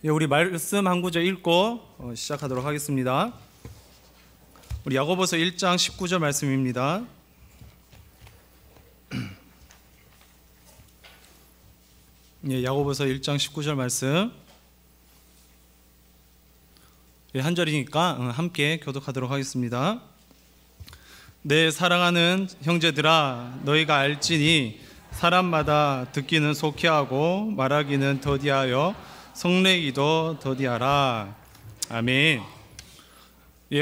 우리 말씀 한 구절 읽고 시작하도록 하겠습니다. 우리 야고보서 1장 19절 말씀입니다. 야고보서 1장 19절 말씀. 한 절이니까 함께 교독하도록 하겠습니다. 내 사랑하는 형제들아, 너희가 알지니 사람마다 듣기는 속히하고 말하기는 더디하여 성내기도 더디하라. 아멘.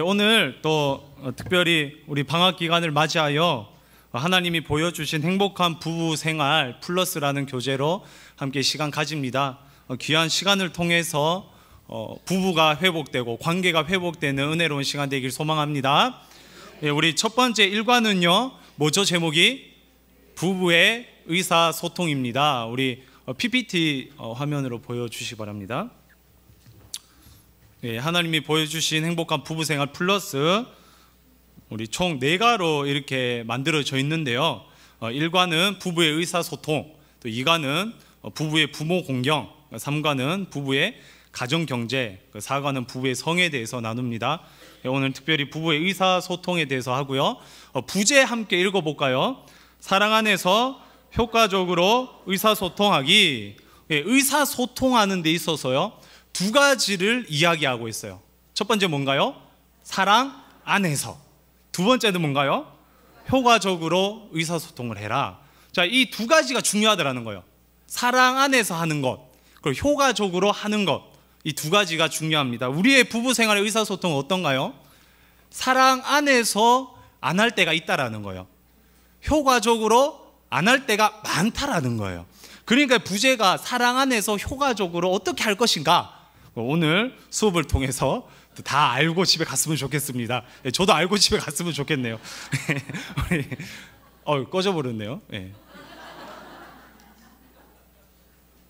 오늘 또 특별히 우리 방학 기간을 맞이하여 하나님이 보여주신 행복한 부부 생활 플러스라는 교재로 함께 시간 가집니다. 귀한 시간을 통해서 부부가 회복되고 관계가 회복되는 은혜로운 시간 되길 소망합니다. 우리 첫 번째 일과는요, 뭐죠? 제목이 부부의 의사소통입니다. 우리 PPT 화면으로 보여주시기 바랍니다. 하나님이 보여주신 행복한 부부생활 플러스 우리 총 4가로 이렇게 만들어져 있는데요. 1과는 부부의 의사소통, 또 2과는 부부의 부모 공경, 3과는 부부의 가정경제, 4과는 부부의 성에 대해서 나눕니다. 오늘 특별히 부부의 의사소통에 대해서 하고요. 부제 함께 읽어볼까요? 사랑 안에서 효과적으로 의사소통하기. 의사소통하는 데 있어서요, 2가지를 이야기하고 있어요. 첫 번째 뭔가요? 사랑 안에서. 두 번째는 뭔가요? 효과적으로 의사소통을 해라. 자, 이 2가지가 중요하다라는 거예요. 사랑 안에서 하는 것, 그리고 효과적으로 하는 것, 이 2가지가 중요합니다. 우리의 부부 생활의 의사소통은 어떤가요? 사랑 안에서 안 할 때가 있다라는 거예요. 효과적으로 안 할 때가 많다라는 거예요. 그러니까 부제가 사랑 안에서 효과적으로 어떻게 할 것인가, 오늘 수업을 통해서 다 알고 집에 갔으면 좋겠습니다. 저도 알고 집에 갔으면 좋겠네요. 꺼져버렸네요.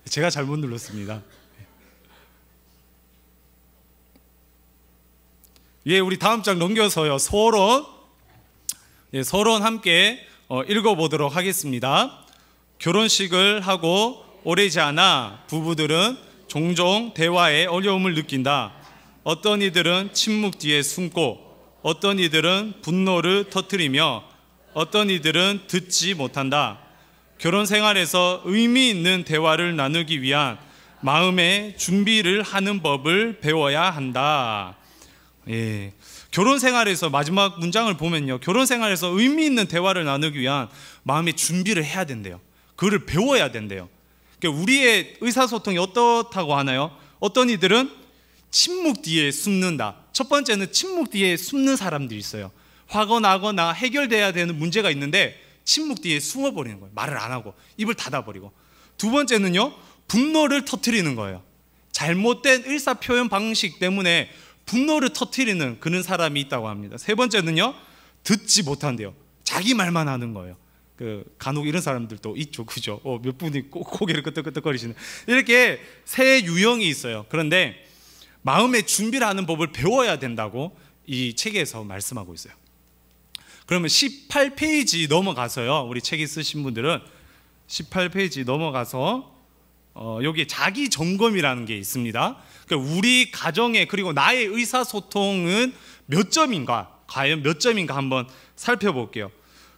제가 잘못 눌렀습니다. 우리 다음 장 넘겨서요, 서론. 서론 함께 읽어보도록 하겠습니다. 결혼식을 하고 오래지 않아 부부들은 종종 대화에 어려움을 느낀다. 어떤 이들은 침묵 뒤에 숨고, 어떤 이들은 분노를 터뜨리며, 어떤 이들은 듣지 못한다. 결혼 생활에서 의미 있는 대화를 나누기 위한 마음의 준비를 하는 법을 배워야 한다. 결혼 생활에서 마지막 문장을 보면요, 결혼 생활에서 의미 있는 대화를 나누기 위한 마음의 준비를 해야 된대요. 그거를 배워야 된대요. 그러니까 우리의 의사소통이 어떻다고 하나요? 어떤 이들은 침묵 뒤에 숨는다. 첫 번째는 침묵 뒤에 숨는 사람들이 있어요. 화가 나거나 해결돼야 되는 문제가 있는데 침묵 뒤에 숨어버리는 거예요. 말을 안 하고 입을 닫아버리고. 두 번째는요, 분노를 터뜨리는 거예요. 잘못된 의사표현 방식 때문에 분노를 터뜨리는 그런 사람이 있다고 합니다. 세 번째는요, 듣지 못한대요. 자기 말만 하는 거예요. 간혹 이런 사람들도 있죠, 그죠? 몇 분이 고개를 끄덕끄덕거리시는, 이렇게 세 유형이 있어요. 그런데 마음의 준비를 하는 법을 배워야 된다고 이 책에서 말씀하고 있어요. 그러면 18페이지 넘어가서요, 우리 책이 쓰신 분들은 18페이지 넘어가서 여기에 자기 점검이라는 게 있습니다. 그러니까 우리 가정에, 그리고 나의 의사소통은 몇 점인가, 과연 몇 점인가 한번 살펴볼게요.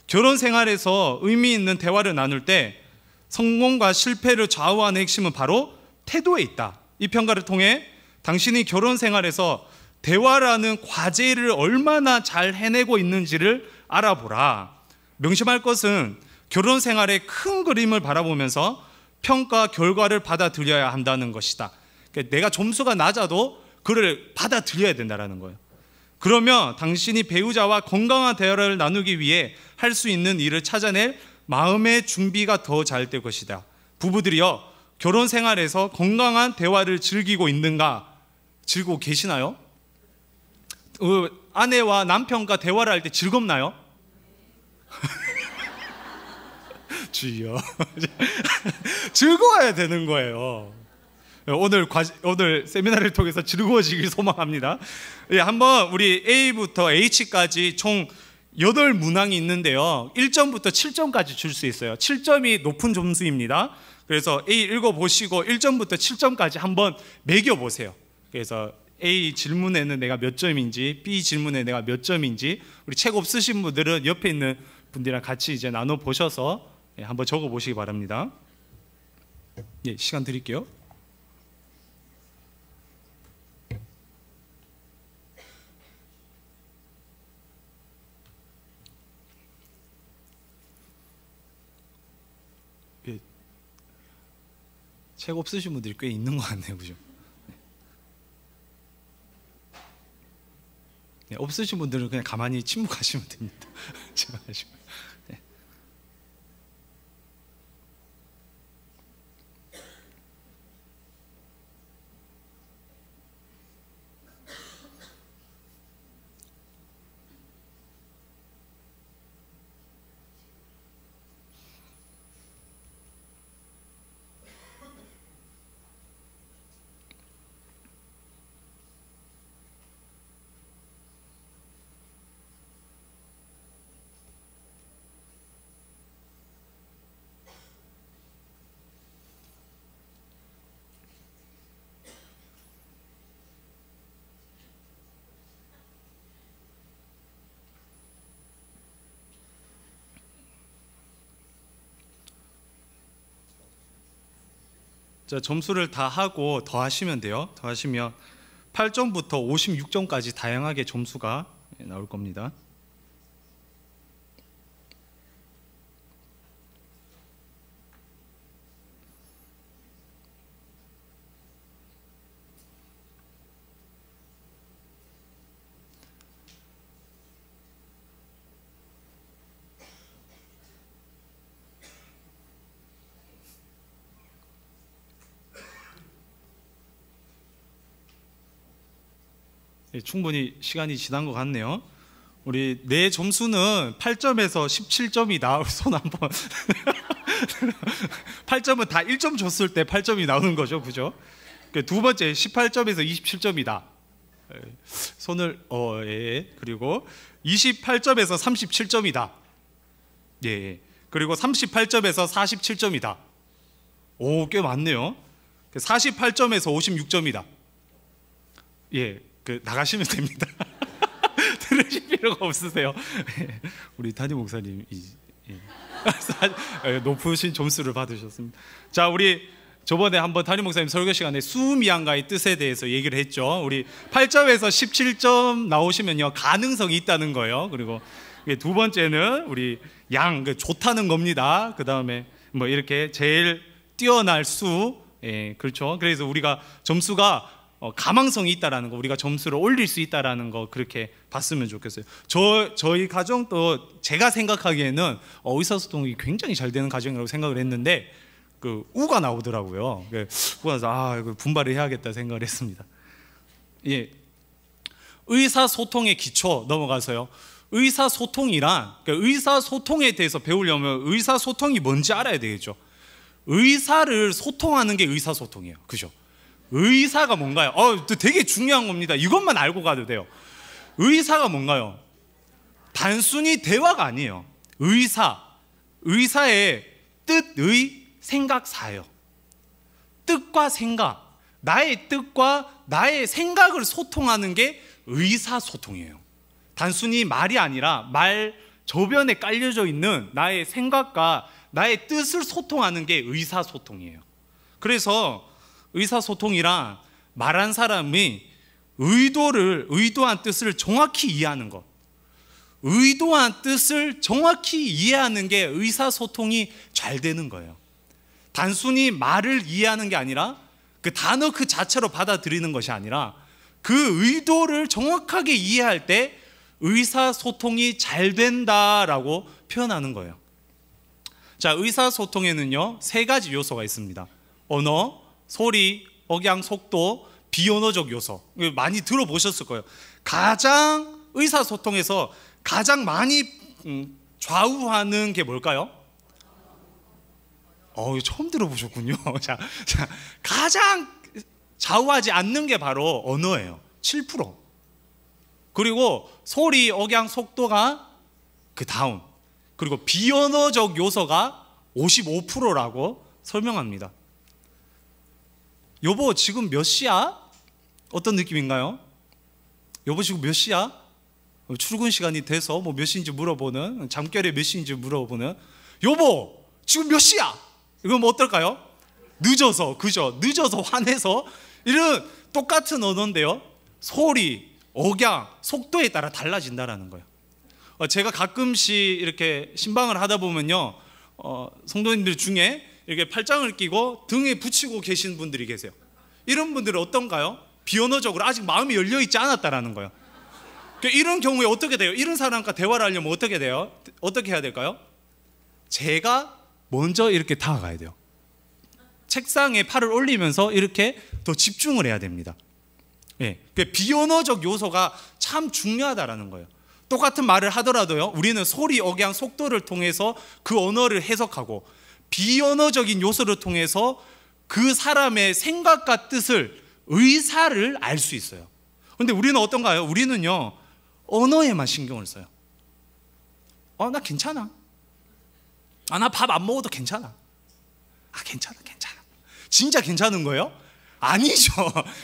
결혼 생활에서 의미 있는 대화를 나눌 때 성공과 실패를 좌우하는 핵심은 바로 태도에 있다. 이 평가를 통해 당신이 결혼 생활에서 대화라는 과제를 얼마나 잘 해내고 있는지를 알아보라. 명심할 것은 결혼 생활의 큰 그림을 바라보면서 평가 결과를 받아들여야 한다는 것이다. 그러니까 내가 점수가 낮아도 그를 받아들여야 된다는 거예요. 그러면 당신이 배우자와 건강한 대화를 나누기 위해 할 수 있는 일을 찾아낼 마음의 준비가 더 잘 될 것이다. 부부들이요, 결혼 생활에서 건강한 대화를 즐기고 있는가? 즐기고 계시나요? 아내와 남편과 대화를 할 때 즐겁나요? 주여. 즐거워야 되는 거예요. 오늘 세미나를 통해서 즐거워지길 소망합니다. 한번 우리 A부터 H까지 총 8문항이 있는데요, 1점부터 7점까지 줄 수 있어요. 7점이 높은 점수입니다. 그래서 A 읽어보시고 1점부터 7점까지 한번 매겨보세요. 그래서 A 질문에는 내가 몇 점인지, B 질문에 내가 몇 점인지, 우리 책 없으신 분들은 옆에 있는 분들이랑 같이 이제 나눠보셔서 한번 적어보시기 바랍니다. 예, 시간 드릴게요. 예, 책 없으신 분들이 꽤 있는 것 같네요, 그죠? 네, 없으신 분들은 그냥 가만히 침묵하시면 됩니다. 침묵하시면. 네. 자, 점수를 다 하고 더하시면 돼요. 더하시면 8점부터 56점까지 다양하게 점수가 나올 겁니다. 예, 충분히 시간이 지난 것 같네요. 우리 내 점수는 8점에서 17점이다. 손 한번. 8점은 다 1점 줬을 때 8점이 나오는 거죠, 그죠? 두 번째 18점에서 27점이다. 손을 예. 그리고 28점에서 37점이다. 예. 그리고 38점에서 47점이다. 오, 꽤 많네요. 48점에서 56점이다. 예. 나가시면 됩니다. 들으실 필요가 없으세요. 우리 담임 목사님 높으신 점수를 받으셨습니다. 자, 우리 저번에 한번 담임 목사님 설교 시간에 수미양가의 뜻에 대해서 얘기를 했죠. 우리 8점에서 17점 나오시면요, 가능성이 있다는 거예요. 그리고 두 번째는 우리 양, 좋다는 겁니다. 그 다음에 뭐 이렇게 제일 뛰어날 수, 예, 그렇죠. 그래서 우리가 점수가 가망성이 있다라는 거, 우리가 점수를 올릴 수 있다라는 거, 그렇게 봤으면 좋겠어요. 저희 가정도 제가 생각하기에는 의사소통이 굉장히 잘 되는 가정이라고 생각을 했는데 우가 나오더라고요. 우가 나서 이거 분발을 해야겠다 생각을 했습니다. 예, 의사소통의 기초 넘어가서요. 의사소통이란, 의사소통에 대해서 배우려면 의사소통이 뭔지 알아야 되겠죠. 의사를 소통하는 게 의사소통이에요, 그죠? 의사가 뭔가요? 되게 중요한 겁니다. 이것만 알고 가도 돼요. 의사가 뭔가요? 단순히 대화가 아니에요. 의사의 뜻의 생각사예요. 뜻과 생각, 나의 뜻과 나의 생각을 소통하는 게 의사소통이에요. 단순히 말이 아니라 말 저변에 깔려져 있는 나의 생각과 나의 뜻을 소통하는 게 의사소통이에요. 그래서 의사소통이란 말한 사람이 의도한 뜻을 정확히 이해하는 것, 의도한 뜻을 정확히 이해하는 게 의사소통이 잘 되는 거예요. 단순히 말을 이해하는 게 아니라 그 단어 그 자체로 받아들이는 것이 아니라 그 의도를 정확하게 이해할 때 의사소통이 잘 된다라고 표현하는 거예요. 자, 의사소통에는요 3가지 요소가 있습니다. 언어, 소리, 억양, 속도, 비언어적 요소. 많이 들어보셨을 거예요. 가장 의사소통에서 가장 많이 좌우하는 게 뭘까요? 처음 들어보셨군요. 자, 가장 좌우하지 않는 게 바로 언어예요. 7%. 그리고 소리, 억양, 속도가 그 다음. 그리고 비언어적 요소가 55%라고 설명합니다. 여보, 지금 몇 시야? 어떤 느낌인가요? 여보, 지금 몇 시야? 출근 시간이 돼서 뭐 몇 시인지 물어보는, 잠결에 몇 시인지 물어보는, 여보, 지금 몇 시야? 이건 뭐 어떨까요? 늦어서, 그죠? 늦어서 화내서, 이런 똑같은 언어인데요, 소리, 억양, 속도에 따라 달라진다라는 거예요. 제가 가끔씩 이렇게 신방을 하다 보면요, 성도님들 중에 이렇게 팔짱을 끼고 등에 붙이고 계신 분들이 계세요. 이런 분들은 어떤가요? 비언어적으로 아직 마음이 열려있지 않았다라는 거예요. 이런 경우에 어떻게 돼요? 이런 사람과 대화를 하려면 어떻게 돼요? 어떻게 해야 될까요? 제가 먼저 이렇게 다가가야 돼요. 책상에 팔을 올리면서 이렇게 더 집중을 해야 됩니다. 예, 비언어적 요소가 참 중요하다라는 거예요. 똑같은 말을 하더라도요, 우리는 소리, 억양, 속도를 통해서 그 언어를 해석하고, 비언어적인 요소를 통해서 그 사람의 생각과 뜻을, 의사를 알 수 있어요. 그런데 우리는 어떤가요? 우리는요, 언어에만 신경을 써요. 나 괜찮아. 나 밥 안 먹어도 괜찮아. 괜찮아. 진짜 괜찮은 거예요? 아니죠.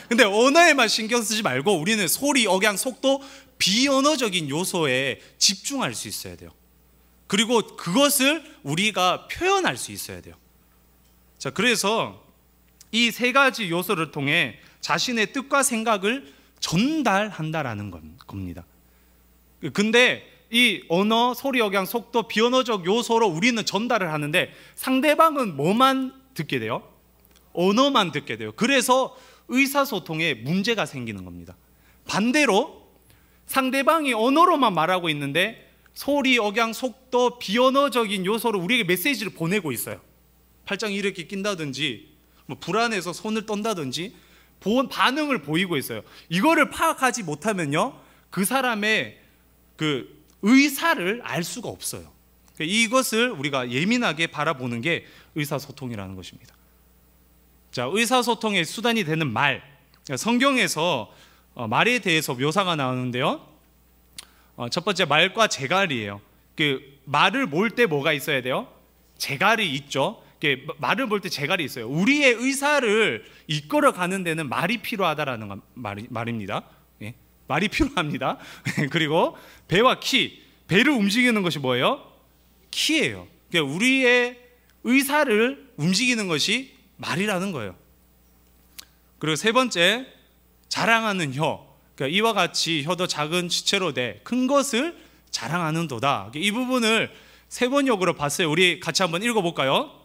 근데 언어에만 신경 쓰지 말고 우리는 소리, 억양, 속도, 비언어적인 요소에 집중할 수 있어야 돼요. 그리고 그것을 우리가 표현할 수 있어야 돼요. 자, 그래서 이 세 가지 요소를 통해 자신의 뜻과 생각을 전달한다라는 겁니다. 근데 이 언어, 소리, 억양, 속도, 비언어적 요소로 우리는 전달을 하는데 상대방은 뭐만 듣게 돼요? 언어만 듣게 돼요. 그래서 의사소통에 문제가 생기는 겁니다. 반대로 상대방이 언어로만 말하고 있는데 소리, 억양, 속도, 비언어적인 요소로 우리에게 메시지를 보내고 있어요. 팔짱이 이렇게 낀다든지, 뭐 불안해서 손을 떤다든지, 반응을 보이고 있어요. 이거를 파악하지 못하면요, 그 사람의 그 의사를 알 수가 없어요. 이것을 우리가 예민하게 바라보는 게 의사소통이라는 것입니다. 자, 의사소통의 수단이 되는 말, 성경에서 말에 대해서 묘사가 나오는데요, 첫 번째 말과 재갈이에요. 말을 몰 때 뭐가 있어야 돼요? 재갈이 있죠. 말을 볼 때 재갈이 있어요. 우리의 의사를 이끌어 가는 데는 말이 필요하다라는 말입니다. 예, 말이 필요합니다. 그리고 배와 키, 배를 움직이는 것이 뭐예요? 키예요. 우리의 의사를 움직이는 것이 말이라는 거예요. 그리고 세 번째, 자랑하는 혀. 이와 같이 혀도 작은 지체로 돼 큰 것을 자랑하는 도다. 이 부분을 세 번역으로 봤어요. 우리 같이 한번 읽어볼까요?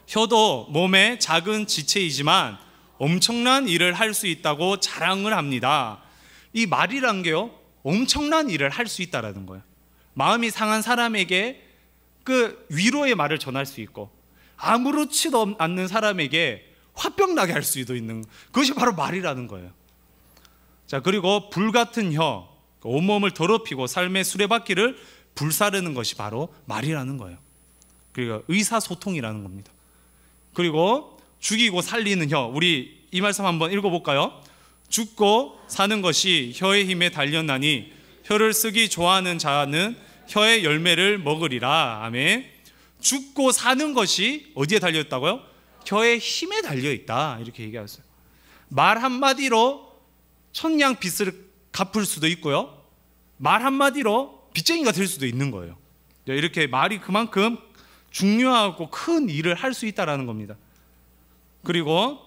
혀도 몸의 작은 지체이지만 엄청난 일을 할 수 있다고 자랑을 합니다. 이 말이란 게요, 엄청난 일을 할 수 있다라는 거예요. 마음이 상한 사람에게 그 위로의 말을 전할 수 있고, 아무렇지도 않는 사람에게 화병나게 할 수도 있는, 그것이 바로 말이라는 거예요. 자, 그리고 불같은 혀, 온몸을 더럽히고 삶의 수레바퀴를 불사르는 것이 바로 말이라는 거예요. 그리고 의사소통이라는 겁니다. 그리고 죽이고 살리는 혀, 우리 이 말씀 한번 읽어볼까요? 죽고 사는 것이 혀의 힘에 달렸나니 혀를 쓰기 좋아하는 자는 혀의 열매를 먹으리라. 아멘. 죽고 사는 것이 어디에 달려있다고요? 혀의 힘에 달려있다, 이렇게 얘기하셨어요. 말 한마디로 천냥 빚을 갚을 수도 있고요, 말 한마디로 빚쟁이가 될 수도 있는 거예요. 이렇게 말이 그만큼 중요하고 큰 일을 할 수 있다는 겁니다. 그리고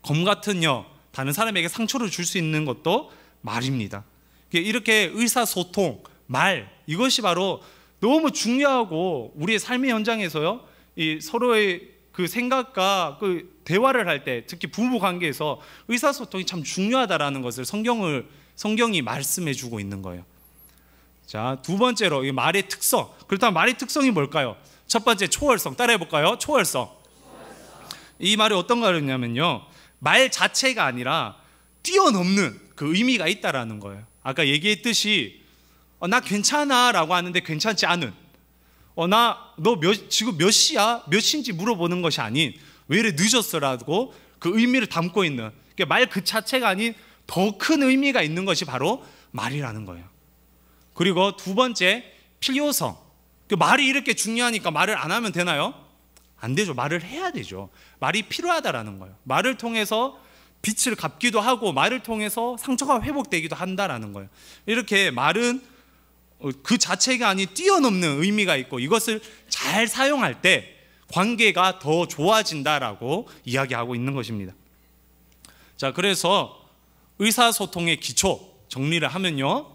검 같은 혀, 다른 사람에게 상처를 줄 수 있는 것도 말입니다. 이렇게 의사소통, 말, 이것이 바로 너무 중요하고 우리의 삶의 현장에서요, 이 서로의 그 생각과 그 대화를 할 때, 특히 부부 관계에서 의사소통이 참 중요하다라는 것을 성경이 말씀해 주고 있는 거예요. 자, 두 번째로 이 말의 특성. 그렇다면 말의 특성이 뭘까요? 첫 번째, 초월성. 따라해 볼까요? 초월성. 이 말이 어떤 말이냐면요, 말 자체가 아니라 뛰어넘는 그 의미가 있다라는 거예요. 아까 얘기했듯이 나 괜찮아 라고 하는데 괜찮지 않은, 너 지금 몇 시야? 몇 시인지 물어보는 것이 아닌, 왜 이래 늦었어라고 그 의미를 담고 있는, 말 그 자체가 아닌 더 큰 의미가 있는 것이 바로 말이라는 거예요. 그리고 두 번째, 필요성. 말이 이렇게 중요하니까 말을 안 하면 되나요? 안 되죠. 말을 해야 되죠. 말이 필요하다라는 거예요. 말을 통해서 빚을 갚기도 하고 말을 통해서 상처가 회복되기도 한다라는 거예요. 이렇게 말은 그 자체가 아닌 뛰어넘는 의미가 있고 이것을 잘 사용할 때 관계가 더 좋아진다라고 이야기하고 있는 것입니다. 자, 그래서 의사소통의 기초 정리를 하면요,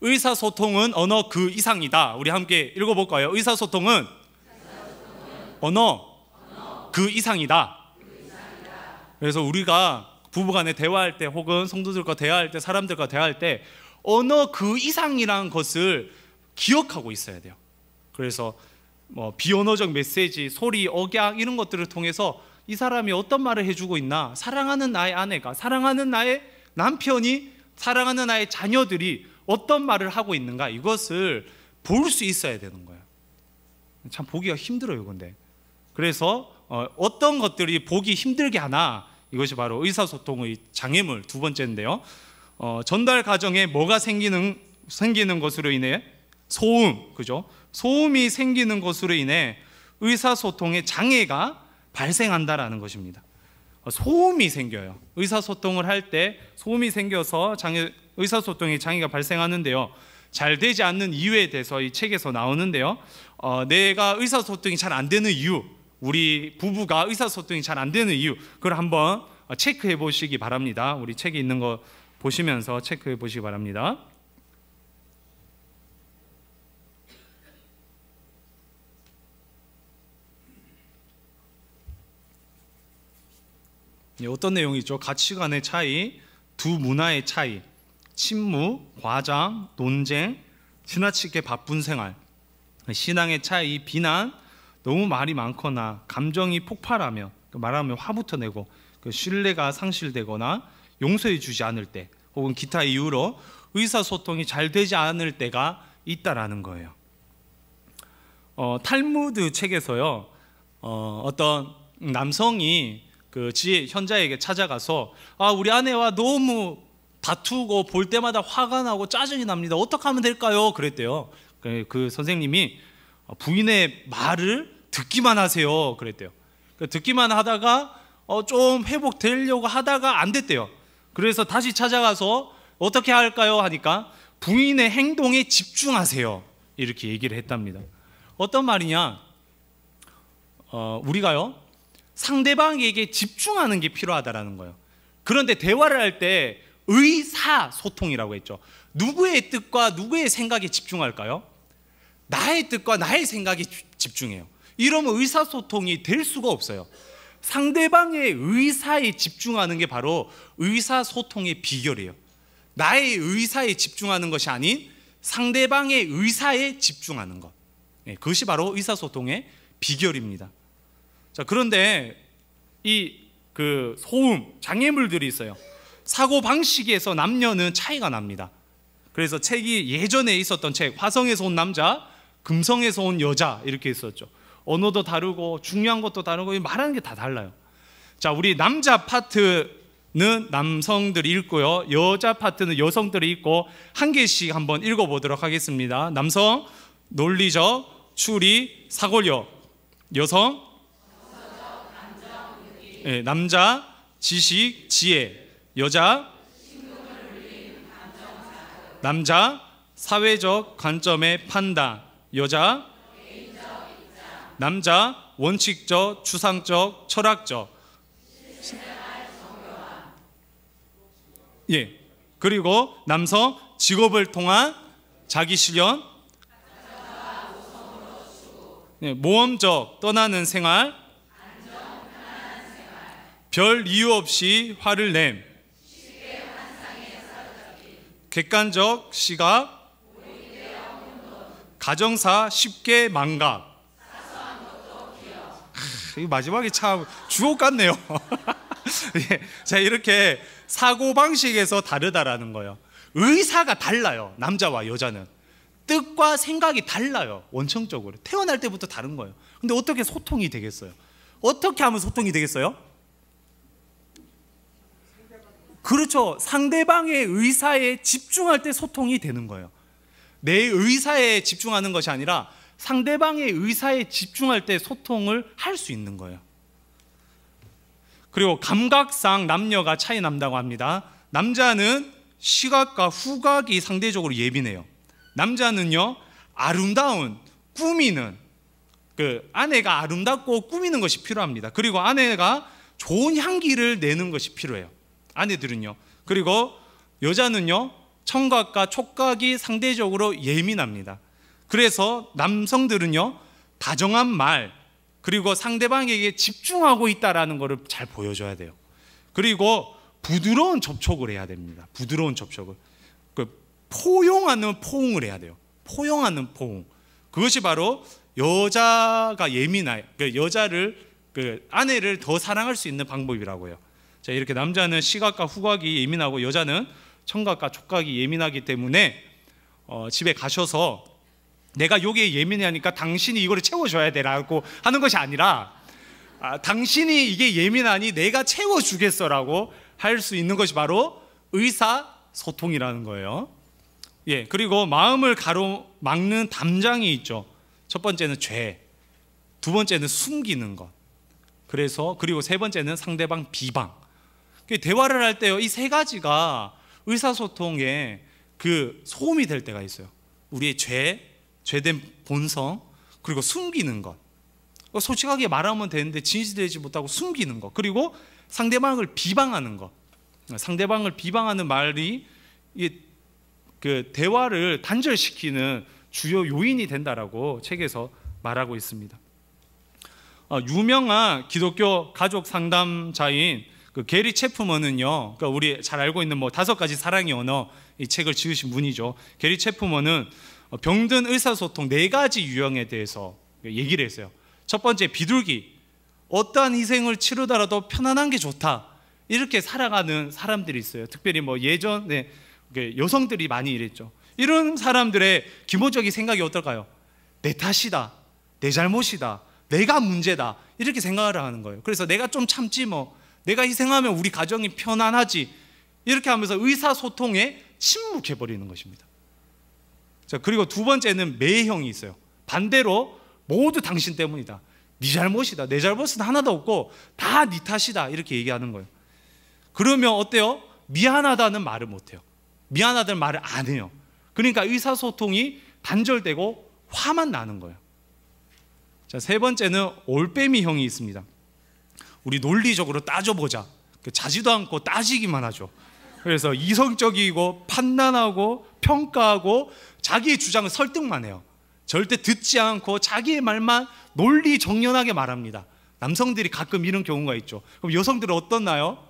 의사소통은 언어 그 이상이다. 우리 함께 읽어볼까요? 의사소통은 언어 그 이상이다. 그래서 우리가 부부간에 대화할 때 혹은 성도들과 대화할 때, 사람들과 대화할 때 언어 그 이상이라는 것을 기억하고 있어야 돼요. 그래서 비언어적 메시지, 소리, 억양 이런 것들을 통해서 이 사람이 어떤 말을 해주고 있나, 사랑하는 나의 아내가, 사랑하는 나의 남편이, 사랑하는 나의 자녀들이 어떤 말을 하고 있는가, 이것을 볼 수 있어야 되는 거예요. 참 보기가 힘들어요. 근데 그래서 어떤 것들이 보기 힘들게 하나, 이것이 바로 의사소통의 장애물 두 번째인데요, 전달 과정에 뭐가 생기는 것으로 인해 소음, 그죠? 소음이 생기는 것으로 인해 의사소통의 장애가 발생한다라는 것입니다. 소음이 생겨요. 의사소통을 할 때 소음이 생겨서 의사소통의 장애가 발생하는데요, 잘 되지 않는 이유에 대해서 이 책에서 나오는데요, 내가 의사소통이 잘 안 되는 이유, 우리 부부가 의사소통이 잘 안 되는 이유, 그걸 한번 체크해 보시기 바랍니다. 우리 책에 있는 거 보시면서 체크해 보시기 바랍니다. 어떤 내용이죠? 가치관의 차이, 두 문화의 차이, 친무, 과장, 논쟁, 지나치게 바쁜 생활, 신앙의 차이, 비난, 너무 말이 많거나 감정이 폭발하며, 말하면 화부터 내고 신뢰가 상실되거나 용서해 주지 않을 때, 혹은 기타 이유로 의사소통이 잘 되지 않을 때가 있다라는 거예요. 탈무드 책에서요, 어떤 남성이 그 현자에게 찾아가서 우리 아내와 너무 다투고 볼 때마다 화가 나고 짜증이 납니다. 어떻게 하면 될까요? 그랬대요. 그 선생님이 부인의 말을 듣기만 하세요. 그랬대요. 듣기만 하다가 좀 회복되려고 하다가 안 됐대요. 그래서 다시 찾아가서 어떻게 할까요? 하니까 부인의 행동에 집중하세요. 이렇게 얘기를 했답니다. 어떤 말이냐? 우리가요, 상대방에게 집중하는 게 필요하다라는 거예요. 그런데 대화를 할 때 의사소통이라고 했죠. 누구의 뜻과 누구의 생각에 집중할까요? 나의 뜻과 나의 생각에 집중해요. 이러면 의사소통이 될 수가 없어요. 상대방의 의사에 집중하는 게 바로 의사소통의 비결이에요. 나의 의사에 집중하는 것이 아닌 상대방의 의사에 집중하는 것, 그것이 바로 의사소통의 비결입니다. 자, 그런데 그 소음, 장애물들이 있어요. 사고 방식에서 남녀는 차이가 납니다. 그래서 책이 예전에 있었던 책, 화성에서 온 남자, 금성에서 온 여자, 이렇게 있었죠. 언어도 다르고 중요한 것도 다르고 말하는 게 다 달라요. 자, 우리 남자 파트는 남성들이 읽고요, 여자 파트는 여성들이 읽고 한 개씩 한번 읽어보도록 하겠습니다. 남성, 논리적, 추리, 사고력. 여성, 남자, 지식, 지혜. 여자, 남자, 사회적 관점의 판단. 여자, 남자, 원칙적, 추상적, 철학적. 그리고 남성, 직업을 통한 자기 실현. 모험적, 떠나는 생활. 별 이유 없이 화를 냄. 객관적 시각. 가정사 쉽게 망각. 이 마지막에 참 주옥 같네요. 자, 이렇게 사고방식에서 다르다라는 거예요. 의사가 달라요. 남자와 여자는 뜻과 생각이 달라요. 원천적으로 태어날 때부터 다른 거예요. 근데 어떻게 소통이 되겠어요? 어떻게 하면 소통이 되겠어요? 그렇죠. 상대방의 의사에 집중할 때 소통이 되는 거예요. 내 의사에 집중하는 것이 아니라 상대방의 의사에 집중할 때 소통을 할 수 있는 거예요. 그리고 감각상 남녀가 차이 난다고 합니다. 남자는 시각과 후각이 상대적으로 예민해요. 남자는요, 아름다운, 꾸미는, 아내가 아름답고 꾸미는 것이 필요합니다. 그리고 아내가 좋은 향기를 내는 것이 필요해요. 아내들은요. 그리고 여자는요, 청각과 촉각이 상대적으로 예민합니다. 그래서 남성들은요, 다정한 말, 그리고 상대방에게 집중하고 있다는 것을 잘 보여줘야 돼요. 그리고 부드러운 접촉을 해야 됩니다. 부드러운 접촉을. 포용하는 포옹을 해야 돼요. 포용하는 포옹. 그것이 바로 여자가 예민해요. 여자를, 아내를 더 사랑할 수 있는 방법이라고 해요. 자, 이렇게 남자는 시각과 후각이 예민하고 여자는 청각과 촉각이 예민하기 때문에 집에 가셔서 내가 여기에 예민하니까 당신이 이거를 채워줘야 되라고 하는 것이 아니라 당신이 이게 예민하니 내가 채워주겠어라고 할 수 있는 것이 바로 의사소통이라는 거예요. 예, 그리고 마음을 가로막는 담장이 있죠. 첫 번째는 죄, 두 번째는 숨기는 것, 그리고 세 번째는 상대방 비방. 대화를 할 때요, 이 세 가지가 의사소통에 소음이 될 때가 있어요. 우리의 죄된 본성, 그리고 숨기는 것. 솔직하게 말하면 되는데 진실되지 못하고 숨기는 것, 그리고 상대방을 비방하는 것. 상대방을 비방하는 말이 대화를 단절시키는 주요 요인이 된다라고 책에서 말하고 있습니다. 유명한 기독교 가족 상담자인 게리 체프먼은요, 그러니까 우리 잘 알고 있는 5가지 사랑의 언어, 이 책을 지으신 분이죠. 게리 체프먼은 병든 의사소통 4가지 유형에 대해서 얘기를 했어요. 첫 번째, 비둘기. 어떠한 희생을 치르더라도 편안한 게 좋다, 이렇게 살아가는 사람들이 있어요. 특별히 예전에 여성들이 많이 이랬죠. 이런 사람들의 기본적인 생각이 어떨까요? 내 탓이다, 내 잘못이다, 내가 문제다, 이렇게 생각을 하는 거예요. 그래서 내가 좀 참지, 내가 희생하면 우리 가정이 편안하지, 이렇게 하면서 의사소통에 침묵해버리는 것입니다. 자, 그리고 두 번째는 매형이 있어요. 반대로 모두 당신 때문이다, 네 잘못이다, 내 잘못은 하나도 없고 다 네 탓이다, 이렇게 얘기하는 거예요. 그러면 어때요? 미안하다는 말을 못해요. 미안하다는 말을 안 해요. 그러니까 의사소통이 단절되고 화만 나는 거예요. 자, 세 번째는 올빼미형이 있습니다. 우리 논리적으로 따져보자, 자지도 않고 따지기만 하죠. 그래서 이성적이고 판단하고 평가하고 자기의 주장을 설득만 해요. 절대 듣지 않고 자기의 말만 논리정연하게 말합니다. 남성들이 가끔 이런 경우가 있죠. 그럼 여성들은 어떻나요?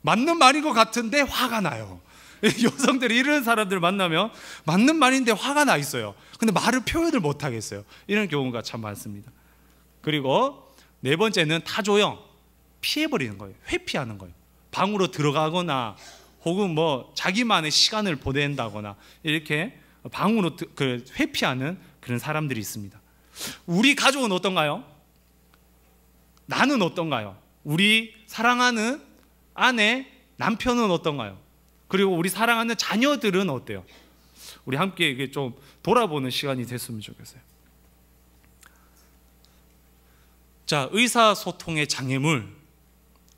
맞는 말인 것 같은데 화가 나요. 여성들이 이런 사람들 만나면 맞는 말인데 화가 나 있어요. 근데 말을 표현을 못 하겠어요. 이런 경우가 참 많습니다. 그리고 네 번째는 타조형, 피해버리는 거예요. 회피하는 거예요. 방으로 들어가거나 혹은 자기만의 시간을 보낸다거나 이렇게 방으로 회피하는 그런 사람들이 있습니다. 우리 가족은 어떤가요? 나는 어떤가요? 우리 사랑하는 아내, 남편은 어떤가요? 그리고 우리 사랑하는 자녀들은 어때요? 우리 함께 이게 좀 돌아보는 시간이 됐으면 좋겠어요. 자, 의사소통의 장애물,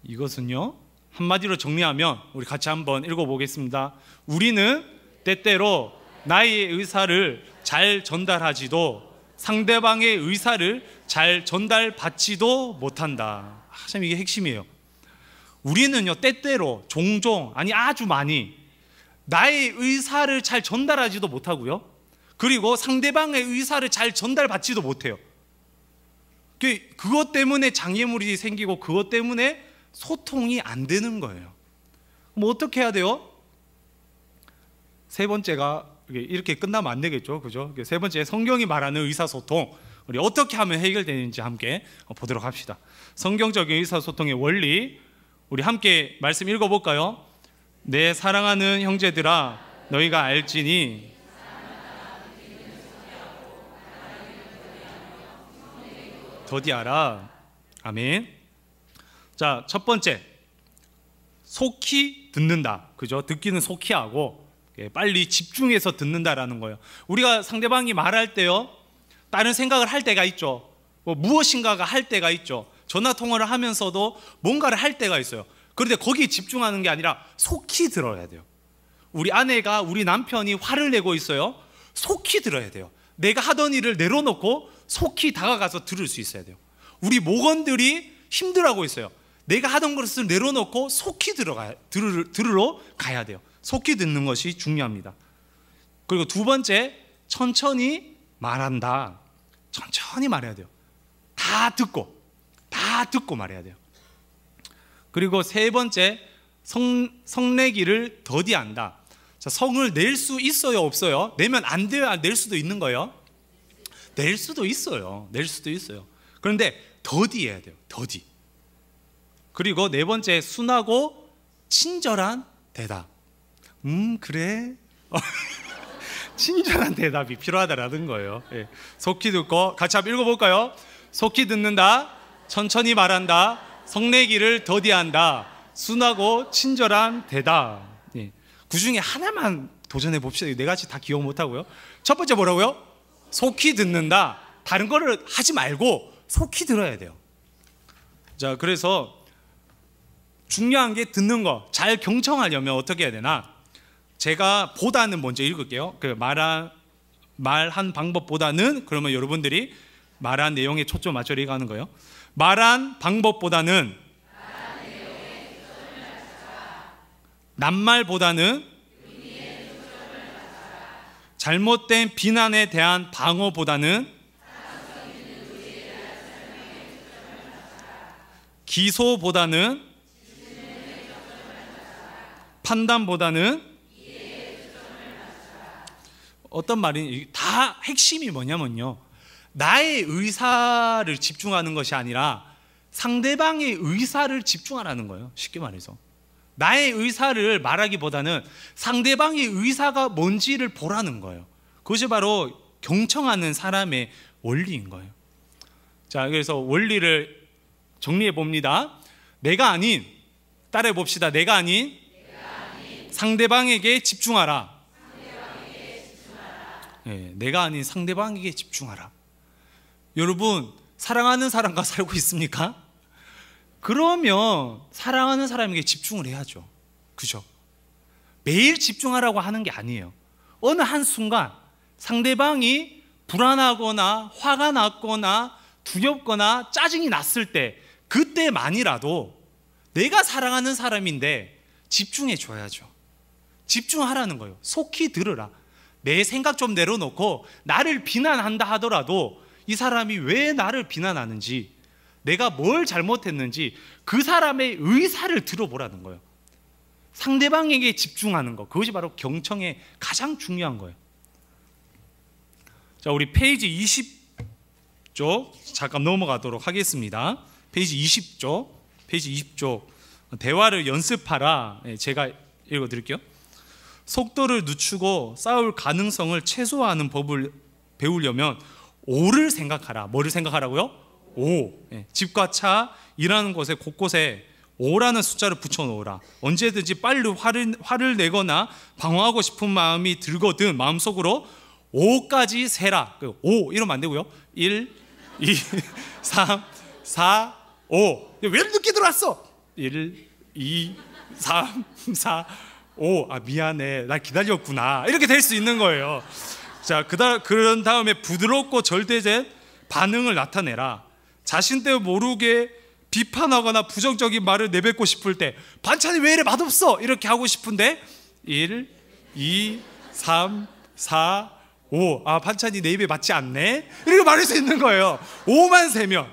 이것은요, 한마디로 정리하면 우리 같이 한번 읽어보겠습니다. 우리는 때때로 나의 의사를 잘 전달하지도 상대방의 의사를 잘 전달받지도 못한다. 참 이게 핵심이에요. 우리는요, 때때로, 종종, 아니 아주 많이 나의 의사를 잘 전달하지도 못하고요, 그리고 상대방의 의사를 잘 전달받지도 못해요. 그것 때문에 장애물이 생기고 그것 때문에 소통이 안 되는 거예요. 어떻게 해야 돼요? 세 번째가 이렇게 끝나면 안 되겠죠, 그죠? 세 번째, 성경이 말하는 의사소통, 우리 어떻게 하면 해결되는지 함께 보도록 합시다. 성경적인 의사소통의 원리, 우리 함께 말씀 읽어볼까요? 내 사랑하는 형제들아, 너희가 알지니 더디하라. 아멘. 자, 첫 번째, 속히 듣는다, 그죠? 듣기는 속히 하고 빨리 집중해서 듣는다라는 거예요. 우리가 상대방이 말할 때요, 다른 생각을 할 때가 있죠. 무엇인가가 할 때가 있죠. 전화 통화를 하면서도 뭔가를 할 때가 있어요. 그런데 거기에 집중하는 게 아니라 속히 들어야 돼요. 우리 아내가, 우리 남편이 화를 내고 있어요. 속히 들어야 돼요. 내가 하던 일을 내려놓고 속히 다가가서 들을 수 있어야 돼요. 우리 목원들이 힘들어하고 있어요. 내가 하던 것을 내려놓고 속히 들으러 가야 돼요. 속히 듣는 것이 중요합니다. 그리고 두 번째, 천천히 말한다. 천천히 말해야 돼요. 다 듣고 말해야 돼요. 그리고 세 번째, 성내기를 더디한다. 자, 성을 낼 수 있어요, 없어요? 내면 안 돼요, 낼 수도 있는 거예요? 낼 수도 있어요. 그런데 더디해야 돼요. 더디. 그리고 네 번째, 순하고 친절한 대답. 그래. 친절한 대답이 필요하다라는 거예요. 예. 속히 듣고, 같이 한번 읽어볼까요? 속히 듣는다, 천천히 말한다, 성내기를 더디한다, 순하고 친절한 대답. 예. 그 중에 하나만 도전해 봅시다. 네 가지 다 기억 못하고요. 첫 번째 뭐라고요? 속히 듣는다. 다른 거를 하지 말고 속히 들어야 돼요. 자, 그래서 중요한 게 듣는 거. 잘 경청하려면 어떻게 해야 되나? 제가 보다는 먼저 읽을게요. 그 말한 방법보다는, 그러면 여러분들이 말한 내용에 초점 맞춰 읽어가는 거예요. 말한 방법보다는, 낱말보다는, 잘못된 비난에 대한 방어보다는, 기소보다는, 판단보다는, 어떤 말이, 다 핵심이 뭐냐면요, 나의 의사를 집중하는 것이 아니라 상대방의 의사를 집중하라는 거예요. 쉽게 말해서 나의 의사를 말하기보다는 상대방의 의사가 뭔지를 보라는 거예요. 그것이 바로 경청하는 사람의 원리인 거예요. 자, 그래서 원리를 정리해 봅니다. 내가 아닌, 따라해 봅시다. 내가 아닌 상대방에게 집중하라. 네, 내가 아닌 상대방에게 집중하라. 여러분, 사랑하는 사람과 살고 있습니까? 그러면 사랑하는 사람에게 집중을 해야죠. 그죠? 매일 집중하라고 하는 게 아니에요. 어느 한순간 상대방이 불안하거나 화가 났거나 두렵거나 짜증이 났을 때, 그때만이라도 내가 사랑하는 사람인데 집중해 줘야죠. 집중하라는 거예요. 속히 들으라. 내 생각 좀 내려놓고 나를 비난한다 하더라도 이 사람이 왜 나를 비난하는지, 내가 뭘 잘못했는지 그 사람의 의사를 들어보라는 거예요. 상대방에게 집중하는 거, 그것이 바로 경청의 가장 중요한 거예요. 자, 우리 페이지 20쪽 잠깐 넘어가도록 하겠습니다. 페이지 20쪽 대화를 연습하라. 제가 읽어드릴게요. 속도를 늦추고 싸울 가능성을 최소화하는 법을 배우려면 오를 생각하라. 뭐를 생각하라고요? 오. 집과 차, 일하는 곳에 곳곳에 오라는 숫자를 붙여놓으라. 언제든지 빨리 화를 내거나 방어하고 싶은 마음이 들거든 마음속으로 5까지 세라. 5 이러면 안 되고요. 1, 2, 3, 4, 5. 왜 늦게 들어왔어? 1, 2, 3, 4, 5. 아, 미안해, 날 기다렸구나. 이렇게 될 수 있는 거예요. 자, 그런 다음에 부드럽고 절대된 반응을 나타내라. 자신도 모르게 비판하거나 부정적인 말을 내뱉고 싶을 때, 반찬이 왜 이래 맛없어? 이렇게 하고 싶은데 1, 2, 3, 4, 5. 아, 반찬이 내 입에 맞지 않네? 이렇게 말할 수 있는 거예요. 5만 세면.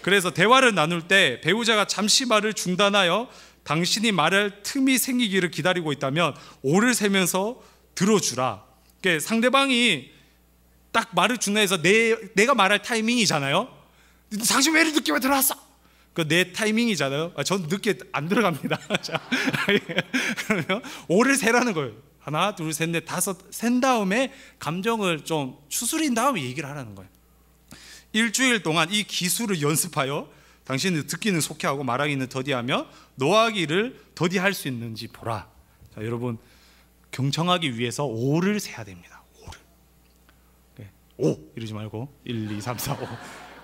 그래서 대화를 나눌 때 배우자가 잠시 말을 중단하여 당신이 말할 틈이 생기기를 기다리고 있다면 5를 세면서 들어주라. 그러니까 상대방이 딱 말을 중단해서 내가 말할 타이밍이잖아요. 당신 왜 이렇게 늦게 들어왔어? 그 내 타이밍이잖아요. 전 늦게 안 들어갑니다. 자, 그러면 5를 세라는 거예요. 하나, 둘, 셋, 넷, 다섯 센 다음에 감정을 좀 추스린 다음에 얘기를 하라는 거예요. 일주일 동안 이 기술을 연습하여 당신은 듣기는 속히 하고 말하기는 더디하며 노하기를 더디할 수 있는지 보라. 자, 여러분, 경청하기 위해서 5를 세야 됩니다. 5를. 5 이러지 말고 1, 2, 3, 4, 5.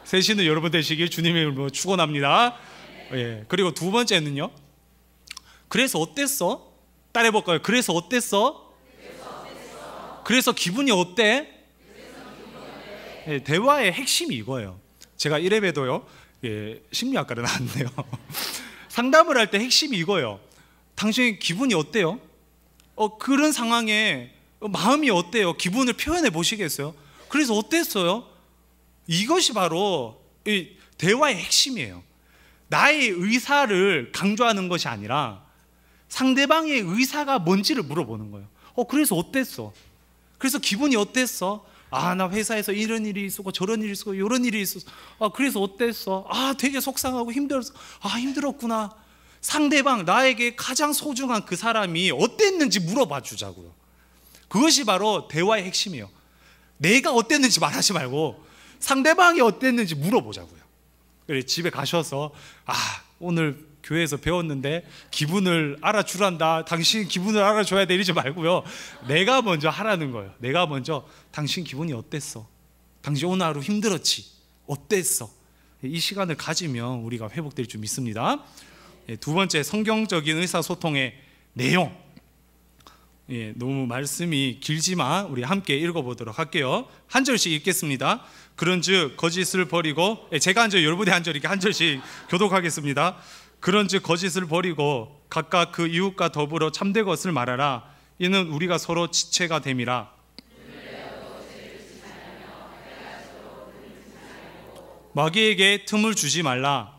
셋이는 여러분 되시길 주님의 이름으로 축원합니다. 예. 그리고 두 번째는요. 그래서 어땠어? 따라해볼까요? 그래서 어땠어? 그래서 기분이 어때? 예, 대화의 핵심이 이거예요. 제가 1회에도요 심리학과를 나왔네요. 상담을 할 때 핵심이 이거예요. 당신 기분이 어때요? 그런 상황에 마음이 어때요? 기분을 표현해 보시겠어요? 그래서 어땠어요? 이것이 바로 이 대화의 핵심이에요. 나의 의사를 강조하는 것이 아니라 상대방의 의사가 뭔지를 물어보는 거예요. 그래서 어땠어? 그래서 기분이 어땠어? 나 회사에서 이런 일이 있었고 저런 일이 있었고 이런 일이 있었어. 그래서 어땠어? 되게 속상하고 힘들었어. 힘들었구나. 상대방, 나에게 가장 소중한 그 사람이 어땠는지 물어봐 주자고요. 그것이 바로 대화의 핵심이에요. 내가 어땠는지 말하지 말고 상대방이 어땠는지 물어보자고요. 그래, 집에 가셔서 오늘 교회에서 배웠는데 기분을 알아주란다. 당신 기분을 알아줘야 돼 이러지 말고요. 내가 먼저 하라는 거예요. 내가 먼저 당신 기분이 어땠어? 당신 오늘 하루 힘들었지? 어땠어? 이 시간을 가지면 우리가 회복될 줄 믿습니다. 두 번째, 성경적인 의사소통의 내용. 너무 말씀이 길지만 우리 함께 읽어보도록 할게요. 한 절씩 읽겠습니다. 그런즉 거짓을 버리고, 제가 한 절, 여러분이 한 절, 이렇게 한 절씩 교독하겠습니다. 그런즉 거짓을 버리고 각각 그 이웃과 더불어 참된 것을 말하라. 이는 우리가 서로 지체가 됨이라. 마귀에게 틈을 주지 말라.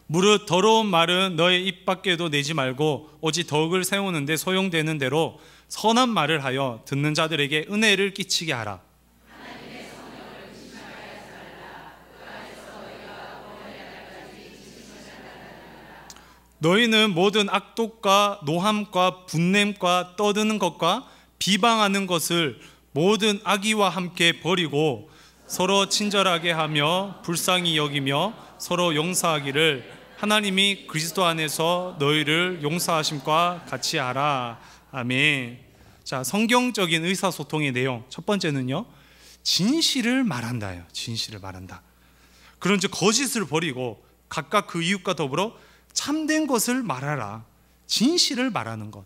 무릇 더러운 말은 너의 입 밖에도 내지 말고 오직 덕을 세우는데 소용되는 대로 선한 말을 하여 듣는 자들에게 은혜를 끼치게 하라. 너희는 모든 악독과 노함과 분냄과 떠드는 것과 비방하는 것을 모든 악의와 함께 버리고 서로 친절하게 하며 불쌍히 여기며 서로 용서하기를 하나님이 그리스도 안에서 너희를 용서하심과 같이 하라. 아멘. 자, 성경적인 의사소통의 내용 첫 번째는요, 진실을 말한다예요. 진실을 말한다. 그런즉 거짓을 버리고 각각 그 이웃과 더불어 참된 것을 말하라. 진실을 말하는 것.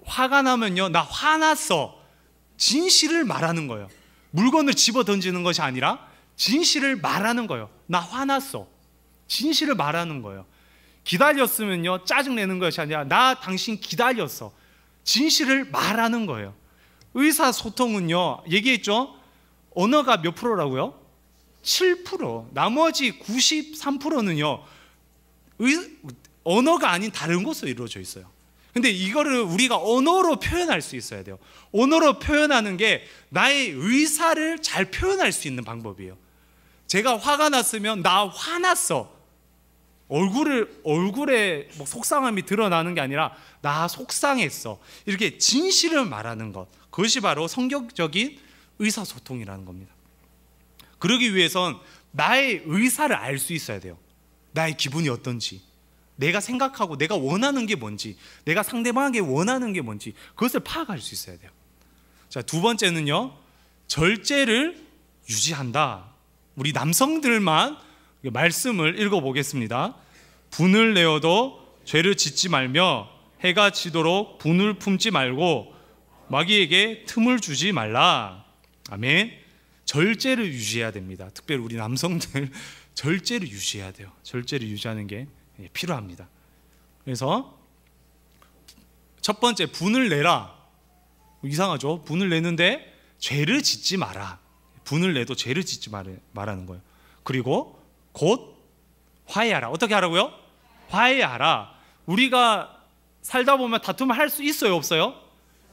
화가 나면요, 나 화났어. 진실을 말하는 거예요. 물건을 집어 던지는 것이 아니라 진실을 말하는 거예요. 나 화났어. 진실을 말하는 거예요. 기다렸으면요, 짜증내는 것이 아니라 나 당신 기다렸어. 진실을 말하는 거예요. 의사소통은요, 얘기했죠? 언어가 몇 프로라고요? 7%. 나머지 93%는요 언어가 아닌 다른 것으로 이루어져 있어요. 근데 이거를 우리가 언어로 표현할 수 있어야 돼요. 언어로 표현하는 게 나의 의사를 잘 표현할 수 있는 방법이에요. 제가 화가 났으면 나 화났어. 얼굴에 뭐 속상함이 드러나는 게 아니라 나 속상했어. 이렇게 진실을 말하는 것. 그것이 바로 성경적인 의사소통이라는 겁니다. 그러기 위해선 나의 의사를 알 수 있어야 돼요. 나의 기분이 어떤지, 내가 생각하고 내가 원하는 게 뭔지, 내가 상대방에게 원하는 게 뭔지 그것을 파악할 수 있어야 돼요. 자, 두 번째는요, 절제를 유지한다. 우리 남성들만 말씀을 읽어보겠습니다. 분을 내어도 죄를 짓지 말며 해가 지도록 분을 품지 말고 마귀에게 틈을 주지 말라. 아멘. 절제를 유지해야 됩니다. 특별히 우리 남성들 절제를 유지해야 돼요. 절제를 유지하는 게 필요합니다. 그래서 첫 번째, 분을 내라. 이상하죠? 분을 내는데 죄를 짓지 마라. 분을 내도 죄를 짓지 말라는 거예요. 그리고 곧 화해하라. 어떻게 하라고요? 화해하라. 우리가 살다 보면 다툼을 할 수 있어요, 없어요?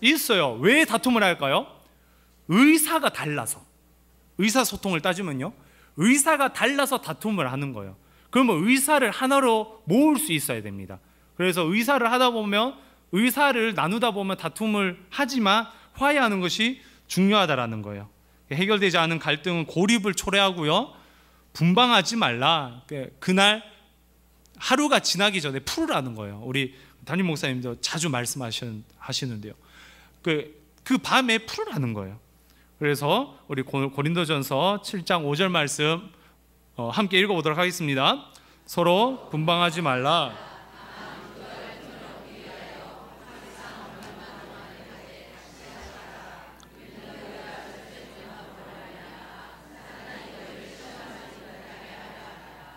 있어요. 왜 다툼을 할까요? 의사가 달라서. 의사소통을 따지면요, 의사가 달라서 다툼을 하는 거예요. 그러면 의사를 하나로 모을 수 있어야 됩니다. 그래서 의사를 하다 보면, 의사를 나누다 보면 다툼을 하지만 화해하는 것이 중요하다라는 거예요. 해결되지 않은 갈등은 고립을 초래하고요, 분방하지 말라. 그날 하루가 지나기 전에 풀으라는 거예요. 우리 담임 목사님도 자주 말씀하시는데요. 그 밤에 풀으라는 거예요. 그래서 우리 고린도전서 7장 5절 말씀 함께 읽어보도록 하겠습니다. 서로 분방하지 말라.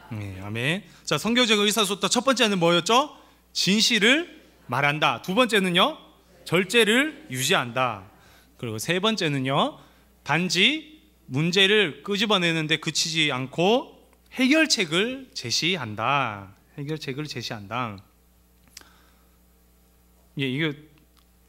네, 아멘. 자, 성경적 의사소통 첫 번째는 뭐였죠? 진실을 말한다. 두 번째는요, 절제를 유지한다. 그리고 세 번째는요, 단지 문제를 끄집어내는데 그치지 않고 해결책을 제시한다. 해결책을 제시한다. 예, 이게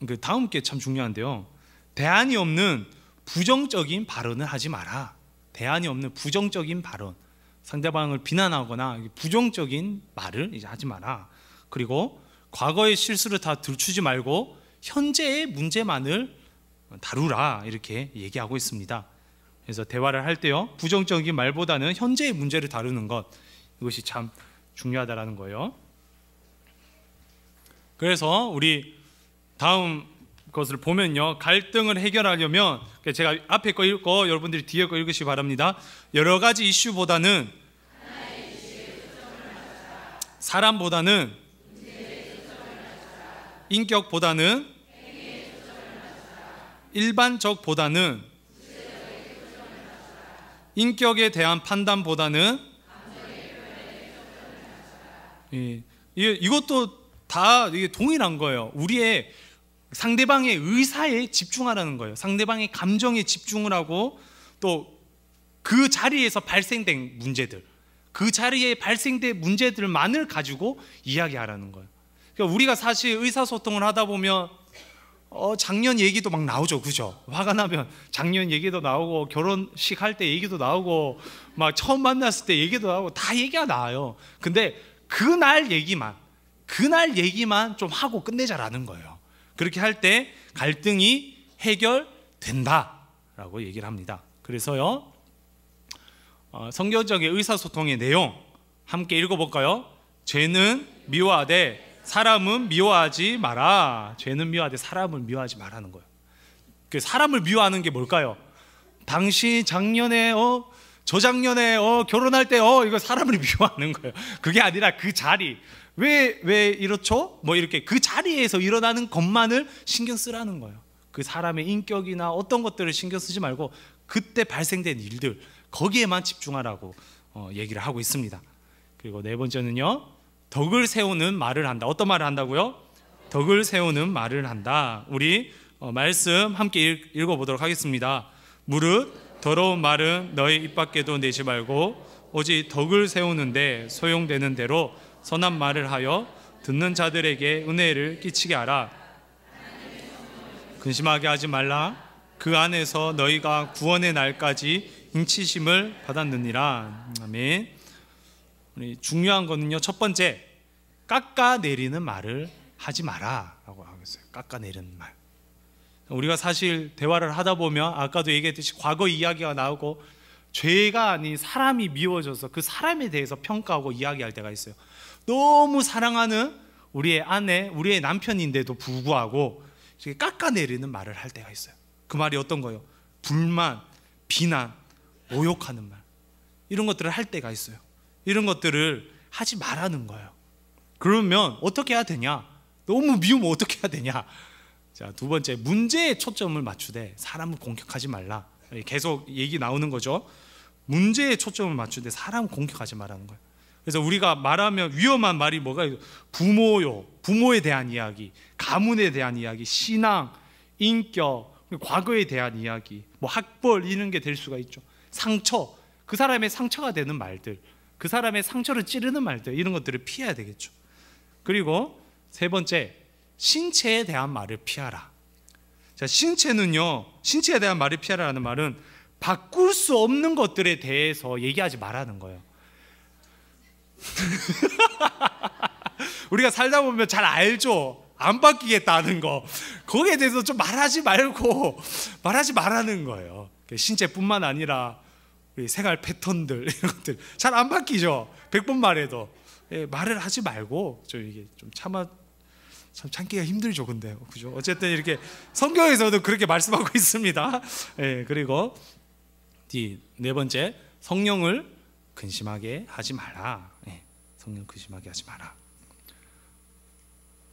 그 다음 게 참 중요한데요. 대안이 없는 부정적인 발언을 하지 마라. 대안이 없는 부정적인 발언, 상대방을 비난하거나 부정적인 말을 이제 하지 마라. 그리고 과거의 실수를 다 들추지 말고 현재의 문제만을 다루라, 이렇게 얘기하고 있습니다. 그래서 대화를 할 때요, 부정적인 말보다는 현재의 문제를 다루는 것, 이것이 참 중요하다라는 거예요. 그래서 우리 다음 것을 보면요, 갈등을 해결하려면 제가 앞에 거 읽고 여러분들이 뒤에 거 읽으시기 바랍니다. 여러 가지 이슈보다는 사람보다는 인격보다는 일반적보다는 인격에 대한 판단보다는 이것도 다 이게 동일한 거예요. 우리의 상대방의 의사에 집중하라는 거예요. 상대방의 감정에 집중을 하고 또 그 자리에서 발생된 문제들, 그 자리에 발생된 문제들만을 가지고 이야기하라는 거예요. 그러니까 우리가 사실 의사소통을 하다 보면 작년 얘기도 막 나오죠, 그죠? 화가 나면 작년 얘기도 나오고, 결혼식 할 때 얘기도 나오고, 막 처음 만났을 때 얘기도 나오고, 다 얘기가 나와요. 근데 그날 얘기만 좀 하고 끝내자라는 거예요. 그렇게 할 때 갈등이 해결된다라고 얘기를 합니다. 그래서요, 성경적인 의사소통의 내용 함께 읽어볼까요? 죄는 미워하되 사람은 미워하지 마라. 죄는 미워하되 사람을 미워하지 말라는 거예요. 그 사람을 미워하는 게 뭘까요? 당신 작년에 저작년에 결혼할 때 이거 사람을 미워하는 거예요. 그게 아니라 그 자리, 왜 이렇죠? 뭐 이렇게 그 자리에서 일어나는 것만을 신경 쓰라는 거예요. 그 사람의 인격이나 어떤 것들을 신경 쓰지 말고 그때 발생된 일들, 거기에만 집중하라고 얘기를 하고 있습니다. 그리고 네 번째는요, 덕을 세우는 말을 한다. 어떤 말을 한다고요? 덕을 세우는 말을 한다. 우리 말씀 함께 읽어보도록 하겠습니다. 무릇 더러운 말은 너희 입 밖에도 내지 말고 오직 덕을 세우는데 소용되는 대로 선한 말을 하여 듣는 자들에게 은혜를 끼치게 하라. 근심하게 하지 말라. 그 안에서 너희가 구원의 날까지 인치심을 받았느니라. 아멘. 중요한 거는요, 첫 번째, 깎아내리는 말을 하지 마라 라고 하겠어요. 깎아내리는 말. 우리가 사실 대화를 하다 보면 아까도 얘기했듯이 과거 이야기가 나오고, 죄가 아닌 사람이 미워져서 그 사람에 대해서 평가하고 이야기할 때가 있어요. 너무 사랑하는 우리의 아내, 우리의 남편인데도 불구하고 깎아내리는 말을 할 때가 있어요. 그 말이 어떤 거예요? 불만, 비난, 모욕하는 말, 이런 것들을 할 때가 있어요. 이런 것들을 하지 말라는 거예요. 그러면 어떻게 해야 되냐? 너무 미우면 어떻게 해야 되냐? 자, 두 번째, 문제에 초점을 맞추되 사람을 공격하지 말라. 계속 얘기 나오는 거죠. 문제에 초점을 맞추되 사람을 공격하지 말라는 거예요. 그래서 우리가 말하면 위험한 말이 뭐가 있어요? 부모요, 부모에 대한 이야기, 가문에 대한 이야기, 신앙, 인격, 과거에 대한 이야기, 뭐 학벌, 이런 게 될 수가 있죠. 상처, 그 사람의 상처가 되는 말들, 그 사람의 상처를 찌르는 말들, 이런 것들을 피해야 되겠죠. 그리고 세 번째, 신체에 대한 말을 피하라. 자, 신체는요, 신체에 대한 말을 피하라는 말은 바꿀 수 없는 것들에 대해서 얘기하지 말라는 거예요. 우리가 살다 보면 잘 알죠. 안 바뀌겠다는 거, 거기에 대해서 좀 말하지 말고 말하지 말라는 거예요. 신체뿐만 아니라 우리 생활 패턴들, 이런 것들 잘 안 바뀌죠. 100번 말해도. 말을 하지 말고 좀 이게 좀 참 참기가 힘들죠. 근데 그죠? 어쨌든 이렇게 성경에서도 그렇게 말씀하고 있습니다. 그리고 네 번째, 성령을 근심하게 하지 마라. 성령 근심하게 하지 마라.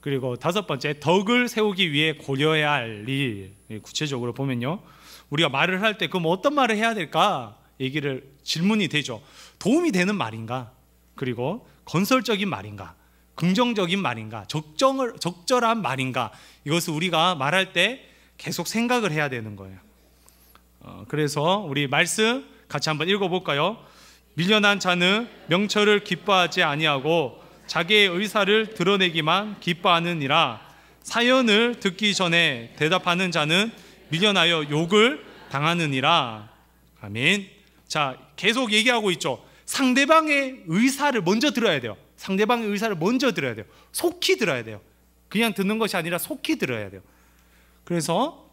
그리고 다섯 번째, 덕을 세우기 위해 고려해야 할 일. 구체적으로 보면요, 우리가 말을 할 때 그럼 어떤 말을 해야 될까? 질문이 되죠. 도움이 되는 말인가? 그리고 건설적인 말인가? 긍정적인 말인가? 적절한 말인가? 이것을 우리가 말할 때 계속 생각을 해야 되는 거예요. 그래서 우리 말씀 같이 한번 읽어볼까요? 미련한 자는 명철을 기뻐하지 아니하고 자기의 의사를 드러내기만 기뻐하느니라. 사연을 듣기 전에 대답하는 자는 미련하여 욕을 당하느니라. 아멘. 자, 계속 얘기하고 있죠. 상대방의 의사를 먼저 들어야 돼요. 상대방의 의사를 먼저 들어야 돼요. 속히 들어야 돼요. 그냥 듣는 것이 아니라 속히 들어야 돼요. 그래서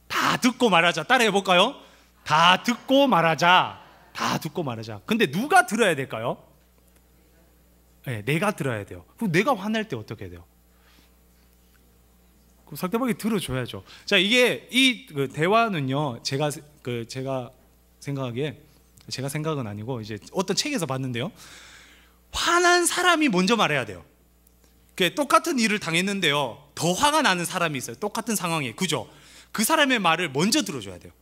다 듣고 말하자. 따라해 볼까요? 다 듣고 말하자. 다 듣고 말하자. 근데 누가 들어야 될까요? 내가 들어야 돼요. 그럼 내가 화낼 때 어떻게 돼요? 상대방이 들어줘야죠. 자, 이게 이 대화는요, 제가 생각하기에, 제가 생각은 아니고 이제 어떤 책에서 봤는데요, 화난 사람이 먼저 말해야 돼요. 똑같은 일을 당했는데요, 더 화가 나는 사람이 있어요. 똑같은 상황에, 그죠? 그 사람의 말을 먼저 들어줘야 돼요.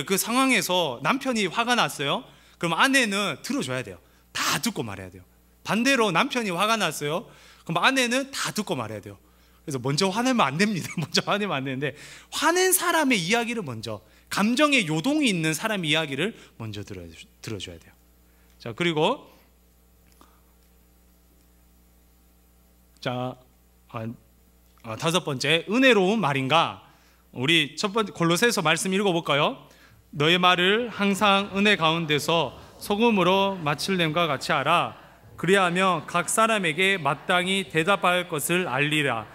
그 상황에서 남편이 화가 났어요. 그럼 아내는 들어줘야 돼요. 다 듣고 말해야 돼요. 반대로 남편이 화가 났어요. 그럼 아내는 다 듣고 말해야 돼요. 그래서 먼저 화내면 안 됩니다. 먼저 화내면 안 되는데, 화낸 사람의 이야기를 먼저, 감정의 요동이 있는 사람의 이야기를 먼저 들어줘야 돼요. 자, 그리고 다섯 번째, 은혜로운 말인가? 우리 첫 번째 골로새서 말씀 읽어볼까요? 너의 말을 항상 은혜 가운데서 소금으로 마칠냄과 같이 하라. 그리하면 각 사람에게 마땅히 대답할 것을 알리라.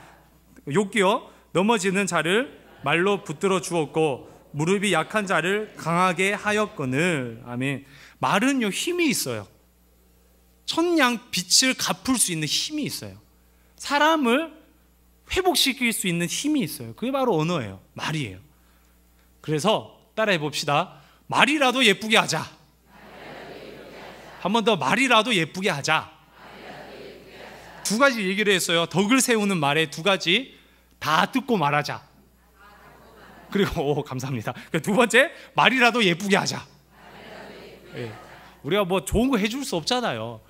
욕기요, 넘어지는 자를 말로 붙들어 주었고 무릎이 약한 자를 강하게 하였거늘. 아멘. 말은요, 힘이 있어요. 천냥 빛을 갚을 수 있는 힘이 있어요. 사람을 회복시킬 수 있는 힘이 있어요. 그게 바로 언어예요. 말이에요. 그래서 따라해 봅시다. 말이라도 예쁘게 하자. 한 번 더, 말이라도 예쁘게 하자. 두 가지 얘기를 했어요. 덕을 세우는 말에 두 가지. 다 듣고 말하자. 그리고 감사합니다. 두 번째, 말이라도 예쁘게 하자. 우리가 뭐 좋은 거 해줄 수 없잖아요.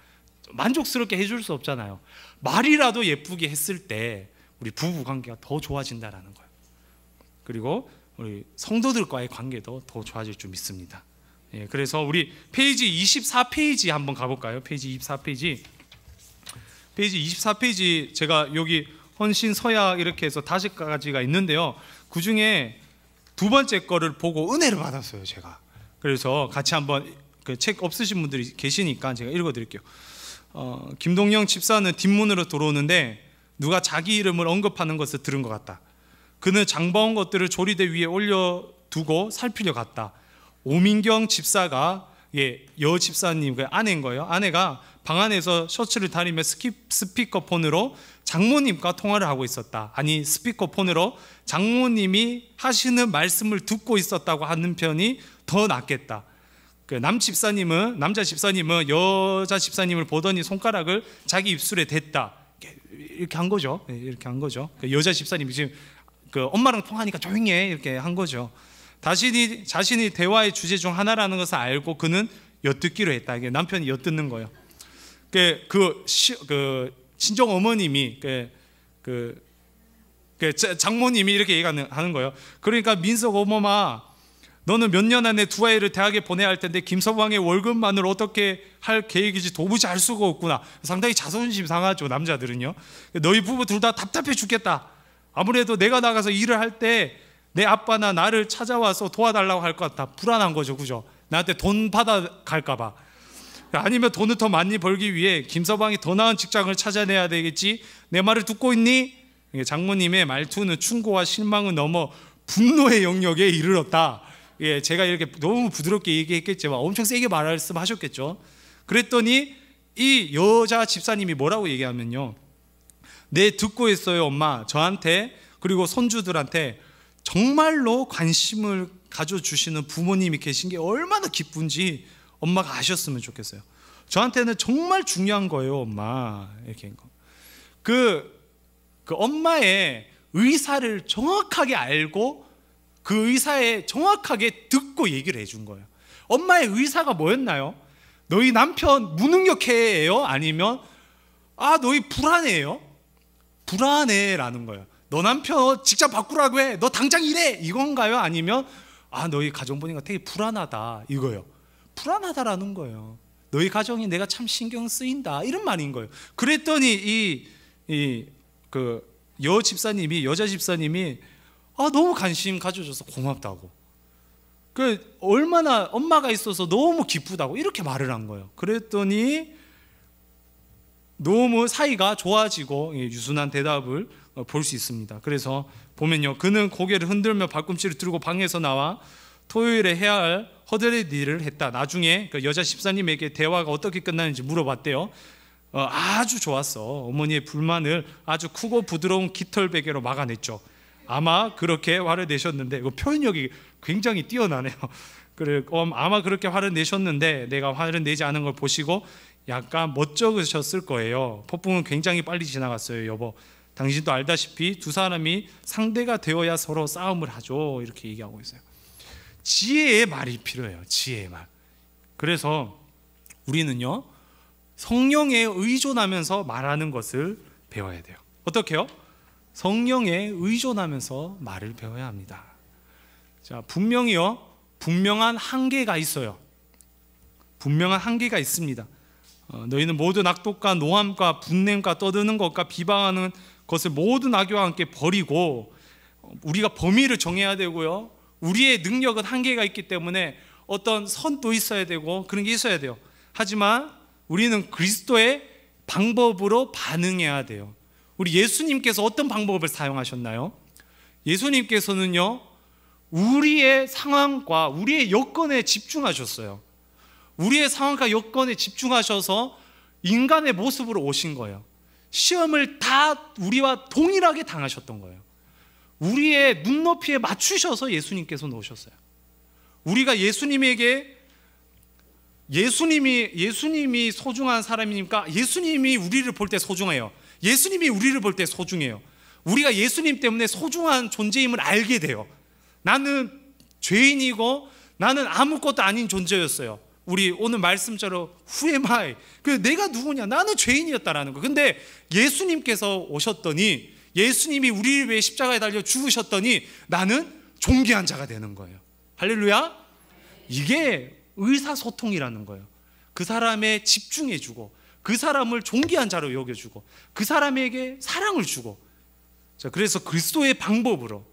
만족스럽게 해줄 수 없잖아요. 말이라도 예쁘게 했을 때 우리 부부 관계가 더 좋아진다라는 거예요. 그리고 우리 성도들과의 관계도 더 좋아질 줄 믿습니다. 그래서 우리 페이지 24페이지 한번 가볼까요? 페이지 24페이지. 페이지 24페이지, 제가 여기 헌신, 서약 이렇게 해서 5가지가 있는데요, 그 중에 두 번째 거를 보고 은혜를 받았어요, 제가. 그래서 같이 한번, 그 책 없으신 분들이 계시니까 제가 읽어드릴게요. 김동영 집사는 뒷문으로 들어오는데 누가 자기 이름을 언급하는 것을 들은 것 같다. 그는 장바온 것들을 조리대 위에 올려두고 살피려 갔다. 오민경 집사가, 여 집사님 그 아내인 거예요. 아내가 방 안에서 셔츠를 다리며 스피커폰으로 장모님과 통화를 하고 있었다. 아니, 스피커폰으로 장모님이 하시는 말씀을 듣고 있었다고 하는 편이 더 낫겠다. 그 남자 집사님은 여자 집사님을 보더니 손가락을 자기 입술에 댔다. 이렇게 한 거죠. 이렇게 한 거죠. 그 여자 집사님이 지금 그 엄마랑 통화하니까 조용히 해, 이렇게 한 거죠. 자신이 대화의 주제 중 하나라는 것을 알고 그는 엿듣기로 했다. 이게 남편이 엿듣는 거예요. 그 친정 어머님이 장모님이 이렇게 얘기하는 거예요. 그러니까 민석 어머마, 너는 몇 년 안에 두 아이를 대학에 보내야 할 텐데 김서방의 월급만을 어떻게 할 계획인지 도무지 알 수가 없구나. 상당히 자존심 상하죠, 남자들은요. 너희 부부 둘 다 답답해 죽겠다. 아무래도 내가 나가서 일을 할 때 내 아빠나 나를 찾아와서 도와달라고 할 것 같다. 불안한 거죠, 그죠? 나한테 돈 받아갈까 봐. 아니면 돈을 더 많이 벌기 위해 김서방이 더 나은 직장을 찾아내야 되겠지. 내 말을 듣고 있니? 장모님의 말투는 충고와 실망을 넘어 분노의 영역에 이르렀다. 제가 이렇게 너무 부드럽게 얘기했겠지만 엄청 세게 말씀하셨겠죠. 그랬더니 이 여자 집사님이 뭐라고 얘기하면요, 네, 듣고 있어요 엄마. 저한테 그리고 손주들한테 정말로 관심을 가져주시는 부모님이 계신 게 얼마나 기쁜지 엄마가 아셨으면 좋겠어요. 저한테는 정말 중요한 거예요 엄마. 이렇게 그 엄마의 의사를 정확하게 알고 그 의사에 정확하게 듣고 얘기를 해준 거예요. 엄마의 의사가 뭐였나요? 너희 남편 무능력해예요? 아니면 너희 불안해요? 불안해라는 거예요. 너 남편 직장 바꾸라고 해. 너 당장 이래. 이건가요? 아니면 너희 가정 보니까 되게 불안하다. 이거예요. 불안하다라는 거예요. 너희 가정이 내가 참 신경 쓰인다. 이런 말인 거예요. 그랬더니 여자 집사님이 너무 관심 가져줘서 고맙다고. 얼마나 엄마가 있어서 너무 기쁘다고 이렇게 말을 한 거예요. 그랬더니 너무 사이가 좋아지고 유순한 대답을 볼 수 있습니다. 그래서 보면요, 그는 고개를 흔들며 발꿈치를 들고 방에서 나와 토요일에 해야 할 허드렛 일을 했다. 나중에 그 여자 집사님에게 대화가 어떻게 끝나는지 물어봤대요. 아주 좋았어. 어머니의 불만을 아주 크고 부드러운 깃털 베개로 막아냈죠. 아마 그렇게 화를 내셨는데, 이거 표현력이 굉장히 뛰어나네요. 그래, 아마 그렇게 화를 내셨는데 내가 화를 내지 않은 걸 보시고 약간 멋쩍으셨을 거예요. 폭풍은 굉장히 빨리 지나갔어요. 여보, 당신도 알다시피 두 사람이 상대가 되어야 서로 싸움을 하죠. 이렇게 얘기하고 있어요. 지혜의 말이 필요해요. 지혜의 말. 그래서 우리는요, 성령에 의존하면서 말하는 것을 배워야 돼요. 어떻게요? 성령에 의존하면서 말을 배워야 합니다. 자, 분명한 한계가 있어요. 분명한 한계가 있습니다. 너희는 모든 악독과 노함과 분냄과 떠드는 것과 비방하는 것을 모든 악교와 함께 버리고, 우리가 범위를 정해야 되고요, 우리의 능력은 한계가 있기 때문에 어떤 선도 있어야 되고 그런 게 있어야 돼요. 하지만 우리는 그리스도의 방법으로 반응해야 돼요. 우리 예수님께서 어떤 방법을 사용하셨나요? 예수님께서는요, 우리의 상황과 우리의 여건에 집중하셨어요. 우리의 상황과 여건에 집중하셔서 인간의 모습으로 오신 거예요. 시험을 다 우리와 동일하게 당하셨던 거예요. 우리의 눈높이에 맞추셔서 예수님께서 오셨어요. 우리가 예수님이 소중한 사람이니까 예수님이 우리를 볼 때 소중해요. 예수님이 우리를 볼 때 소중해요. 우리가 예수님 때문에 소중한 존재임을 알게 돼요. 나는 죄인이고 나는 아무것도 아닌 존재였어요. 우리 오늘 말씀처럼 Who am I? 내가 누구냐? 나는 죄인이었다라는 거. 근데 예수님께서 오셨더니, 예수님이 우리를 위해 십자가에 달려 죽으셨더니 나는 존귀한 자가 되는 거예요. 할렐루야. 이게 의사소통이라는 거예요. 그 사람에 집중해주고 그 사람을 존귀한 자로 여겨주고 그 사람에게 사랑을 주고. 자, 그래서 그리스도의 방법으로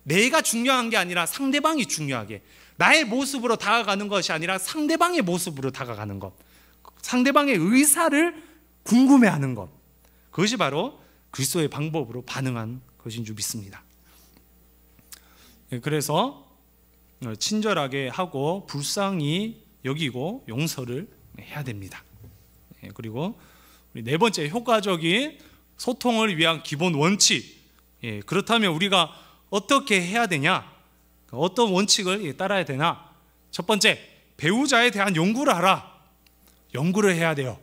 내가 중요한 게 아니라 상대방이 중요하게, 나의 모습으로 다가가는 것이 아니라 상대방의 모습으로 다가가는 것, 상대방의 의사를 궁금해하는 것, 그것이 바로 그리스도의 방법으로 반응한 것인 줄 믿습니다. 그래서 친절하게 하고 불쌍히 여기고 용서를 해야 됩니다. 그리고 네 번째, 효과적인 소통을 위한 기본 원칙. 그렇다면 우리가 어떻게 해야 되냐? 어떤 원칙을 따라야 되나? 첫 번째, 배우자에 대한 연구를 하라. 연구를 해야 돼요.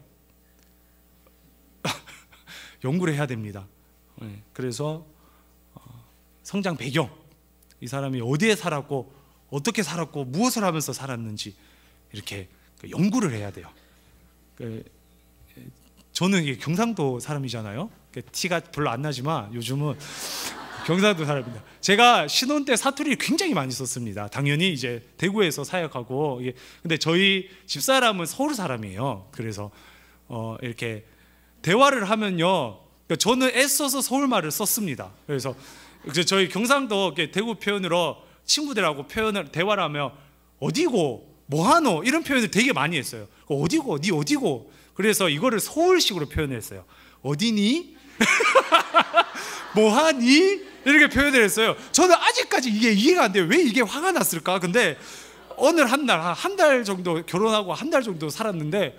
연구를 해야 됩니다. 그래서 성장 배경, 이 사람이 어디에 살았고 어떻게 살았고 무엇을 하면서 살았는지 이렇게 연구를 해야 돼요. 저는 경상도 사람이잖아요. 티가 별로 안 나지만 요즘은 경상도 사람입니다. 제가 신혼 때 사투리를 굉장히 많이 썼습니다. 당연히 이제 대구에서 사역하고, 근데 저희 집사람은 서울 사람이에요. 그래서 이렇게 대화를 하면요, 저는 애써서 서울말을 썼습니다. 그래서 저희 경상도 대구 표현으로 친구들하고 대화를 하면 어디고 뭐하노 이런 표현을 되게 많이 했어요. 어디고 니 어디고. 그래서 이거를 서울식으로 표현했어요. 어디니? 뭐하니? 이렇게 표현을 했어요. 저는 아직까지 이게 이해가 안 돼요. 왜 이게 화가 났을까? 근데 어느 한 달 정도 결혼하고 한 달 정도 살았는데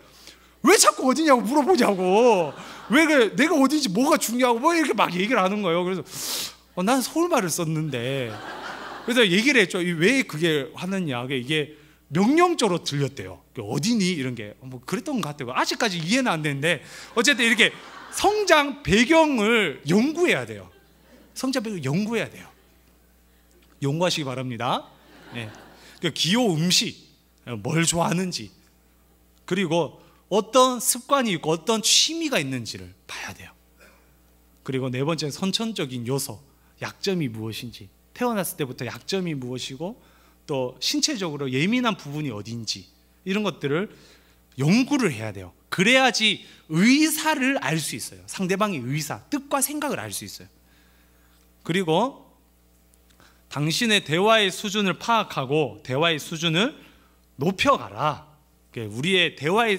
왜 자꾸 어디냐고 물어보냐고. 왜 그래, 내가 어디지, 뭐가 중요하고 뭐 이렇게 막 얘기를 하는 거예요. 그래서 난 서울말을 썼는데, 그래서 얘기를 했죠. 왜 그게 하느냐. 이게 명령조로 들렸대요. 어디니 이런 게 뭐 그랬던 것 같아요. 아직까지 이해는 안 되는데 어쨌든 이렇게 성장 배경을 연구해야 돼요. 성장 배경을 연구해야 돼요. 연구하시기 바랍니다. 네. 기호 음식, 뭘 좋아하는지, 그리고 어떤 습관이 있고 어떤 취미가 있는지를 봐야 돼요. 그리고 네 번째는 선천적인 요소, 약점이 무엇인지, 태어났을 때부터 약점이 무엇이고 또 신체적으로 예민한 부분이 어딘지, 이런 것들을 연구를 해야 돼요. 그래야지 의사를 알 수 있어요. 상대방의 의사, 뜻과 생각을 알 수 있어요. 그리고 당신의 대화의 수준을 파악하고 대화의 수준을 높여가라.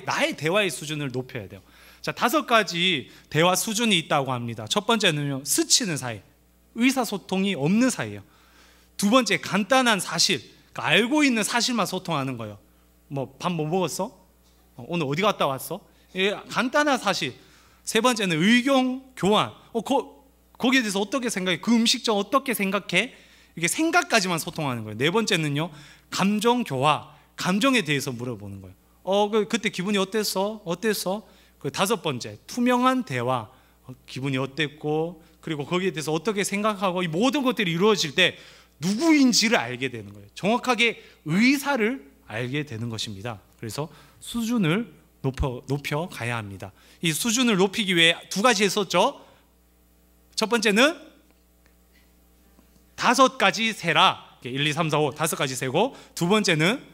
나의 대화의 수준을 높여야 돼요. 자, 5가지 대화 수준이 있다고 합니다. 첫 번째는요, 스치는 사이, 의사소통이 없는 사이예요. 두 번째, 간단한 사실, 그러니까 알고 있는 사실만 소통하는 거예요. 뭐 밥 뭐 먹었어? 오늘 어디 갔다 왔어? 간단한 사실. 세 번째는 의견 교환. 거기에 대해서 어떻게 생각해? 그 음식점 어떻게 생각해? 이게 생각까지만 소통하는 거예요. 네 번째는요, 감정 교화, 감정에 대해서 물어보는 거예요. 그때 기분이 어땠어? 그 5번째, 투명한 대화, 기분이 어땠고, 그리고 거기에 대해서 어떻게 생각하고, 이 모든 것들이 이루어질 때 누구인지를 알게 되는 거예요. 정확하게 의사를 알게 되는 것입니다. 그래서 수준을 높여 가야 합니다. 이 수준을 높이기 위해 2가지 했었죠. 첫 번째는 5가지 세라. 1, 2, 3, 4, 5 5가지 세고, 두 번째는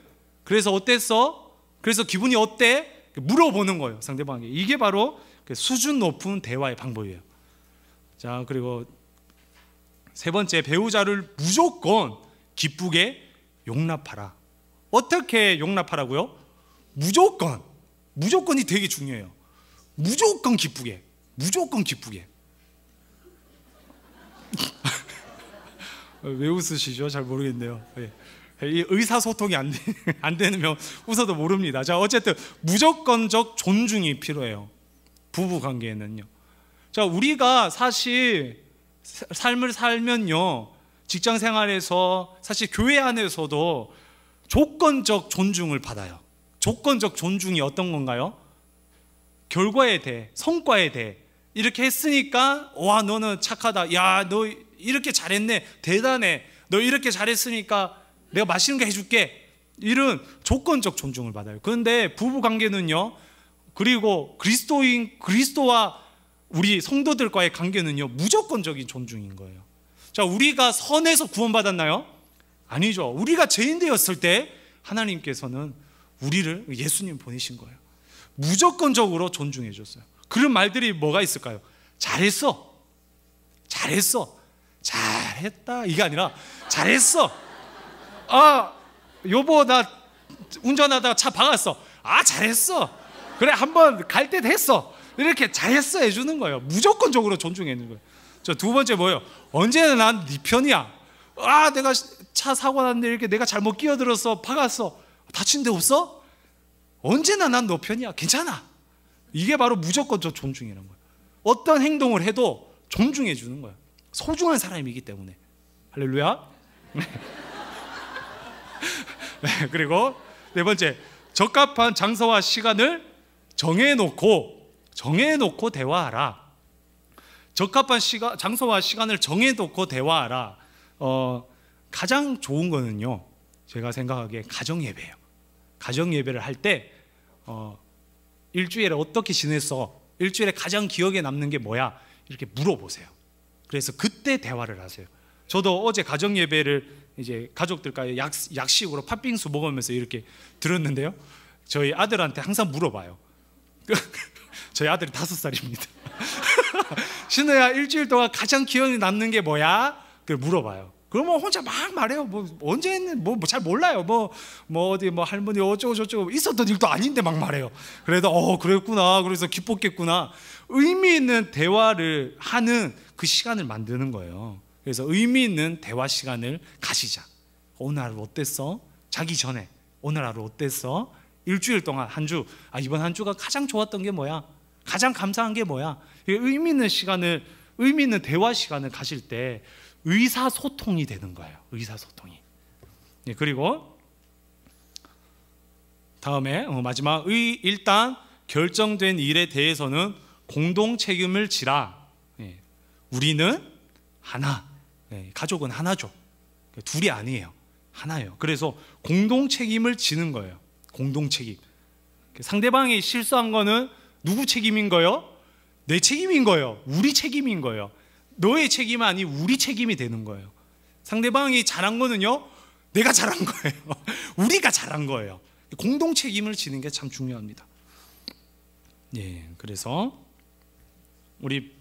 그래서 어땠어? 그래서 기분이 어때? 물어보는 거예요, 상대방에게. 이게 바로 수준 높은 대화의 방법이에요. 자, 그리고 세 번째, 배우자를 무조건 기쁘게 용납하라. 어떻게 용납하라고요? 무조건이 되게 중요해요. 무조건 기쁘게. 왜 웃으시죠? 잘 모르겠네요. 이 의사소통이 안 되면 웃어도 모릅니다. 자, 어쨌든 무조건적 존중이 필요해요. 부부 관계에는요. 자, 우리가 사실 삶을 살면요, 직장 생활에서, 사실 교회 안에서도 조건적 존중을 받아요. 조건적 존중이 어떤 건가요? 결과에 대해, 성과에 대해. 이렇게 했으니까 와, 너는 착하다. 야, 너 이렇게 잘했네. 대단해. 너 이렇게 잘했으니까 내가 맛있는 거 해줄게. 이런 조건적 존중을 받아요. 그런데 부부 관계는요, 그리고 그리스도와 우리 성도들과의 관계는요, 무조건적인 존중인 거예요. 자, 우리가 선에서 구원받았나요? 아니죠. 우리가 죄인 되었을 때 하나님께서는 우리를, 예수님 보내신 거예요. 무조건적으로 존중해 줬어요. 그런 말들이 뭐가 있을까요? 잘했어. 잘했다. 이게 아니라 잘했어. 여보, 나 운전하다가 차 박았어. 잘했어. 그래, 한번 갈 때 됐어. 이렇게 잘했어 해주는 거예요. 무조건적으로 존중해 주는 거예요. 저 두 번째 뭐예요? 언제나 난 네 편이야. 내가 차 사고 났는데 이렇게 내가 잘못 끼어들어서 박았어. 다친 데 없어? 언제나 난 너 편이야. 괜찮아. 이게 바로 무조건적 존중이라는 거예요. 어떤 행동을 해도 존중해 주는 거예요. 소중한 사람이기 때문에. 할렐루야. 네, 그리고 네 번째, 적합한 장소와 시간을 정해놓고 대화하라. 적합한 장소와 시간을 정해놓고 대화하라. 가장 좋은 거는요, 제가 생각하기에 가정예배예요. 가정예배를 할 때 일주일에 어떻게 지냈어? 일주일에 가장 기억에 남는 게 뭐야? 이렇게 물어보세요. 그래서 그때 대화를 하세요. 저도 어제 가정예배를 이제 가족들과의 약식으로 팥빙수 먹으면서 이렇게 들었는데요, 저희 아들한테 항상 물어봐요. 저희 아들이 5살입니다. 신우야, 일주일 동안 가장 기억에 남는 게 뭐야? 그걸 물어봐요. 그러면 혼자 막 말해요. 언제 했는 잘 몰라요. 어디 할머니 어쩌고 저쩌고 있었던 일도 아닌데 막 말해요. 그래도 그랬구나. 그래서 기뻤겠구나. 의미 있는 대화를 하는 그 시간을 만드는 거예요. 그래서 의미 있는 대화 시간을 가지자. 오늘 하루 어땠어? 자기 전에 오늘 하루 어땠어? 일주일 동안 한 주, 이번 한 주가 가장 좋았던 게 뭐야? 가장 감사한 게 뭐야? 의미 있는 시간을, 의미 있는 대화 시간을 가질 때 의사소통이 되는 거예요. 의사소통이. 그리고 다음에 마지막 일단 결정된 일에 대해서는 공동 책임을 지라. 우리는 하나, 가족은 하나죠. 둘이 아니에요. 하나예요. 그래서 공동 책임을 지는 거예요. 공동 책임. 상대방이 실수한 거는 누구 책임인 거예요? 내 책임인 거예요. 우리 책임인 거예요. 너의 책임이 아니 우리 책임이 되는 거예요. 상대방이 잘한 거는요, 내가 잘한 거예요. 우리가 잘한 거예요. 공동 책임을 지는 게 참 중요합니다. 그래서 우리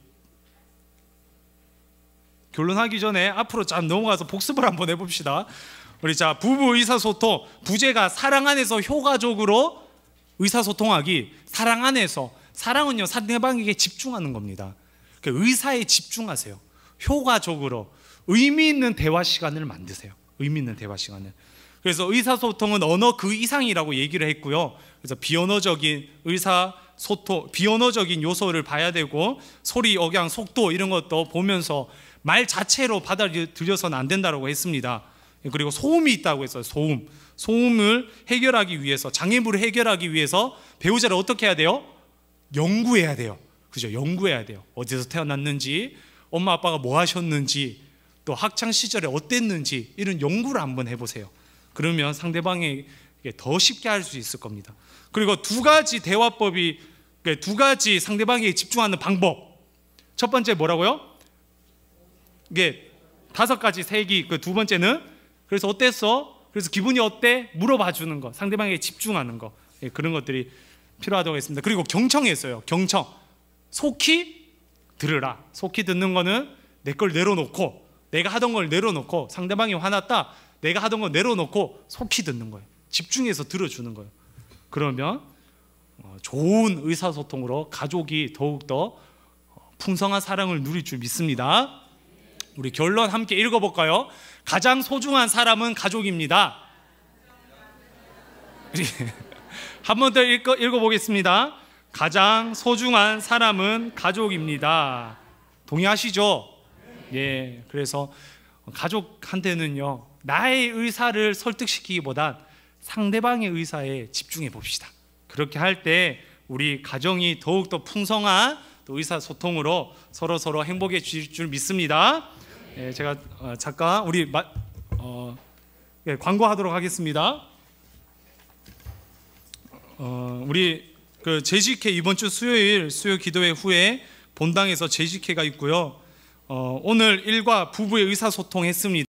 결론하기 전에 앞으로 좀 넘어가서 복습을 한번 해봅시다. 우리 자, 부부 의사소통, 부제가 사랑 안에서 효과적으로 의사소통하기. 사랑 안에서, 사랑은요 상대방에게 집중하는 겁니다. 의사에 집중하세요. 효과적으로 의미 있는 대화 시간을 만드세요. 의미 있는 대화 시간을. 그래서 의사소통은 언어 그 이상이라고 얘기를 했고요. 그래서 비언어적인 의사소통, 비언어적인 요소를 봐야 되고, 소리, 억양, 속도 이런 것도 보면서 말 자체로 받아들여서는 안 된다고 했습니다. 그리고 소음이 있다고 했어요. 소음을 해결하기 위해서, 장애물을 해결하기 위해서 배우자를 어떻게 해야 돼요? 연구해야 돼요. 그죠? 연구해야 돼요. 어디서 태어났는지, 엄마 아빠가 뭐 하셨는지, 또 학창 시절에 어땠는지, 이런 연구를 한번 해보세요. 그러면 상대방에게 더 쉽게 할 수 있을 겁니다. 그리고 두 가지 대화법이, 두 가지 상대방에게 집중하는 방법. 첫 번째 뭐라고요? 이게 5가지 세기. 그 두 번째는 그래서 어땠어? 그래서 기분이 어때? 물어봐 주는 거. 상대방에게 집중하는 거. 그런 것들이 필요하다고 했습니다. 그리고 경청했어요. 경청. 속히 들으라. 속히 듣는 거는 내 걸 내려놓고, 내가 하던 걸 내려놓고, 상대방이 화났다, 내가 하던 걸 내려놓고 속히 듣는 거예요. 집중해서 들어주는 거예요. 그러면 좋은 의사소통으로 가족이 더욱더 풍성한 사랑을 누릴 줄 믿습니다. 우리 결론 함께 읽어볼까요? 가장 소중한 사람은 가족입니다. 한 번 더 읽어보겠습니다. 가장 소중한 사람은 가족입니다. 동의하시죠? 예. 그래서 가족한테는요, 나의 의사를 설득시키기보단 상대방의 의사에 집중해 봅시다. 그렇게 할 때 우리 가정이 더욱더 풍성한 또 의사소통으로 서로 행복해질 줄 믿습니다. 예, 제가 잠깐 우리 광고하도록 하겠습니다. 우리 그 JGK 이번 주 수요일 수요 기도회 후에 본당에서 JGK가 있고요. 오늘 일과 부부의 의사소통 했습니다.